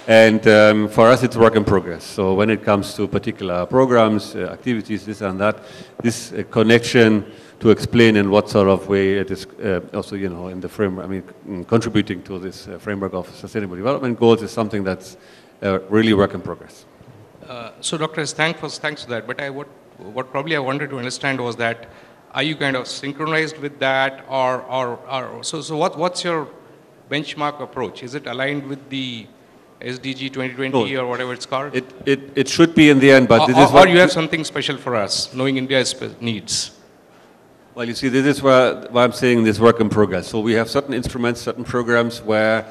Speaker 8: And for us, it's work in progress. So when it comes to particular programs, activities, this and that, this connection to explain in what sort of way it is also, in the framework, contributing to this framework of Sustainable Development Goals is something that's really work in progress.
Speaker 17: So, Dr. Thanks for that. But what probably I wanted to understand was that, are you kind of synchronized with that, so what's your benchmark approach? Is it aligned with the SDG 2020 or whatever it's called?
Speaker 8: It should be in the end, but
Speaker 17: or you have something special for us, knowing India's needs?
Speaker 8: Well, you see, this is why I'm saying this work in progress. So we have certain instruments, certain programs where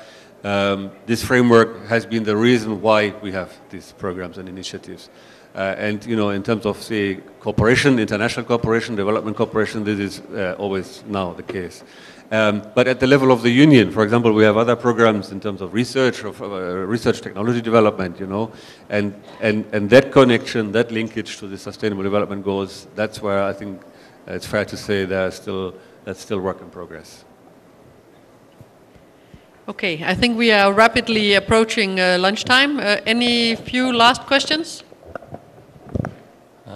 Speaker 8: this framework has been the reason why we have these programs and initiatives. And, in terms of, say, cooperation, international cooperation, development cooperation, this is always now the case. But at the level of the Union, for example, we have other programs in terms of research, research technology development, and that connection, that linkage to the Sustainable Development Goals, that's where I think it's fair to say that's still work in progress.
Speaker 2: Okay, I think we are rapidly approaching lunchtime. Any few last questions?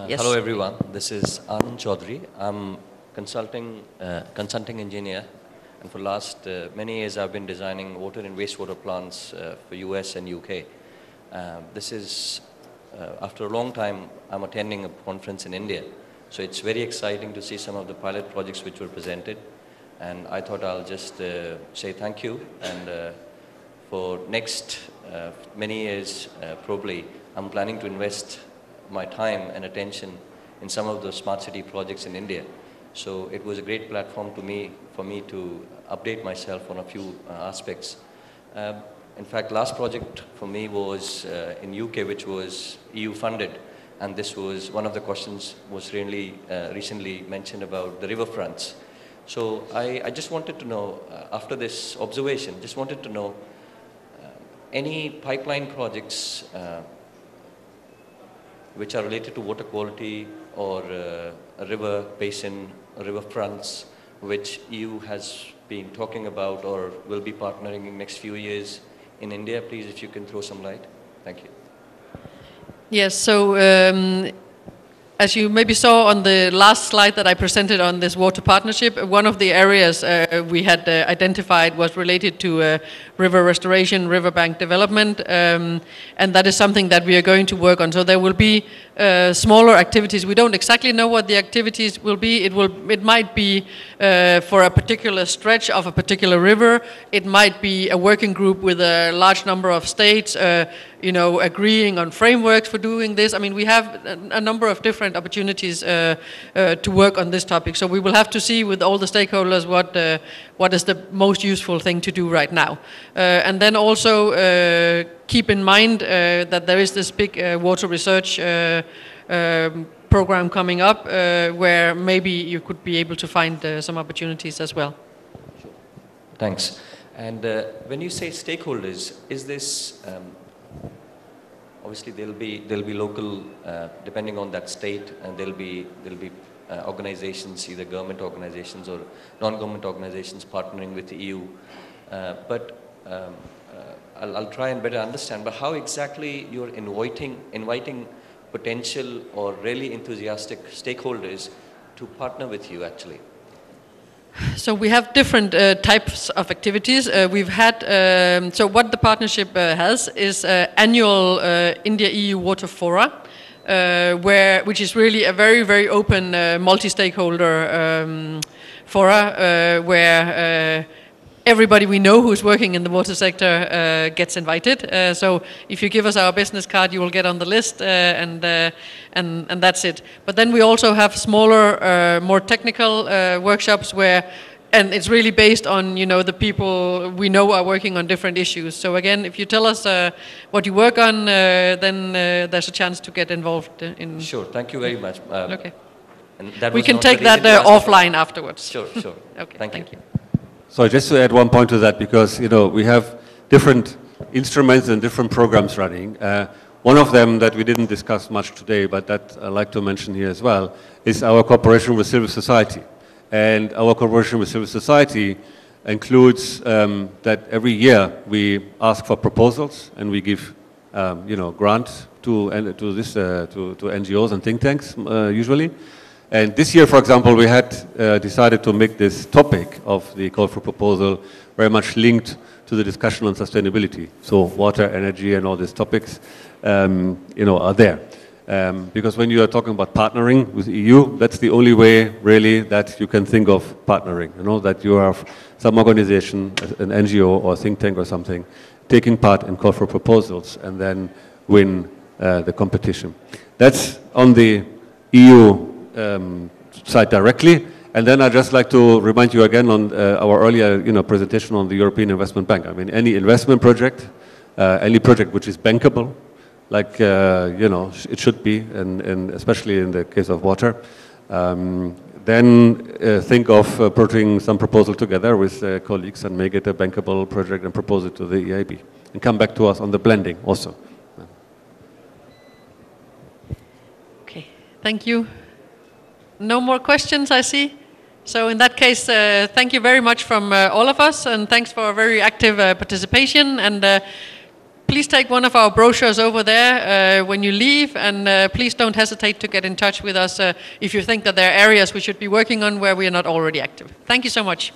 Speaker 2: Yes.
Speaker 18: Hello everyone, this is Anand Chaudhary. I'm consulting engineer, and for last many years I've been designing water and wastewater plants for US and UK. This is, after a long time, I'm attending a conference in India. So it's very exciting to see some of the pilot projects which were presented. And I thought I'll just say thank you. And for next many years, probably, I'm planning to invest my time and attention in some of the smart city projects in India. So it was a great platform for me to update myself on a few aspects. In fact, last project for me was in UK, which was EU funded. And this was, one of the questions was really recently mentioned about the riverfronts. So I just wanted to know, after this observation, just wanted to know any pipeline projects which are related to water quality or a river basin, river fronts, which EU has been talking about or will be partnering in next few years in India. Please, if you can throw some light. Thank you.
Speaker 2: Yes, so as you maybe saw on the last slide that I presented on this water partnership, one of the areas we had identified was related to river restoration, riverbank development, and that is something that we are going to work on. So there will be smaller activities. We don't exactly know what the activities will be. It might be for a particular stretch of a particular river. It might be a working group with a large number of states, agreeing on frameworks for doing this. I mean, we have a number of different opportunities to work on this topic. So we will have to see with all the stakeholders what is the most useful thing to do right now. And then also keep in mind that there is this big water research program coming up where maybe you could be able to find some opportunities as well.
Speaker 18: Sure. Thanks. And when you say stakeholders, is this obviously there'll be local, depending on that state, and there'll be organizations, either government organizations or non-government organizations partnering with the EU. But I'll try and better understand. But how exactly you're inviting potential or really enthusiastic stakeholders to partner with you actually?
Speaker 2: So we have different types of activities. We've had, so what the partnership has is annual India-EU Water Fora, which is really a very, very open multi-stakeholder fora where everybody we know who's working in the water sector gets invited. So if you give us our business card, you will get on the list, and that's it. But then we also have smaller, more technical workshops where, and it's really based on the people we know are working on different issues. So again, if you tell us what you work on, then there's a chance to get involved in.
Speaker 18: Sure. Thank you very much.
Speaker 2: Okay.
Speaker 18: And that
Speaker 2: we
Speaker 18: was
Speaker 2: can
Speaker 18: not
Speaker 2: take
Speaker 18: the reason
Speaker 2: that
Speaker 18: to ask
Speaker 2: offline afterwards.
Speaker 18: Sure.
Speaker 2: Okay.
Speaker 18: Thank you.
Speaker 8: So just to add one point to that, because we have different instruments and different programs running. One of them that we didn't discuss much today, but that I'd like to mention here as well, is our cooperation with civil society. And our cooperation with civil society includes that every year we ask for proposals and we give grants to NGOs and think tanks usually. And this year, for example, we had decided to make this topic of the call for proposal very much linked to the discussion on sustainability. So water, energy, and all these topics, are there. Because when you are talking about partnering with the EU, that's the only way, really, that you can think of partnering. That you have some organization, an NGO or think tank or something, taking part in call for proposals and then win the competition. That's on the EU side directly, and then I'd just like to remind you again on our earlier presentation on the European Investment Bank. I mean, any investment project, any project which is bankable, like it should be, and especially in the case of water, then think of putting some proposal together with colleagues and make it a bankable project and propose it to the EIB, and come back to us on the blending also.
Speaker 2: Okay, thank you. No more questions, I see. So in that case, thank you very much from all of us, and thanks for a very active participation. And please take one of our brochures over there when you leave, and please don't hesitate to get in touch with us if you think that there are areas we should be working on where we are not already active. Thank you so much.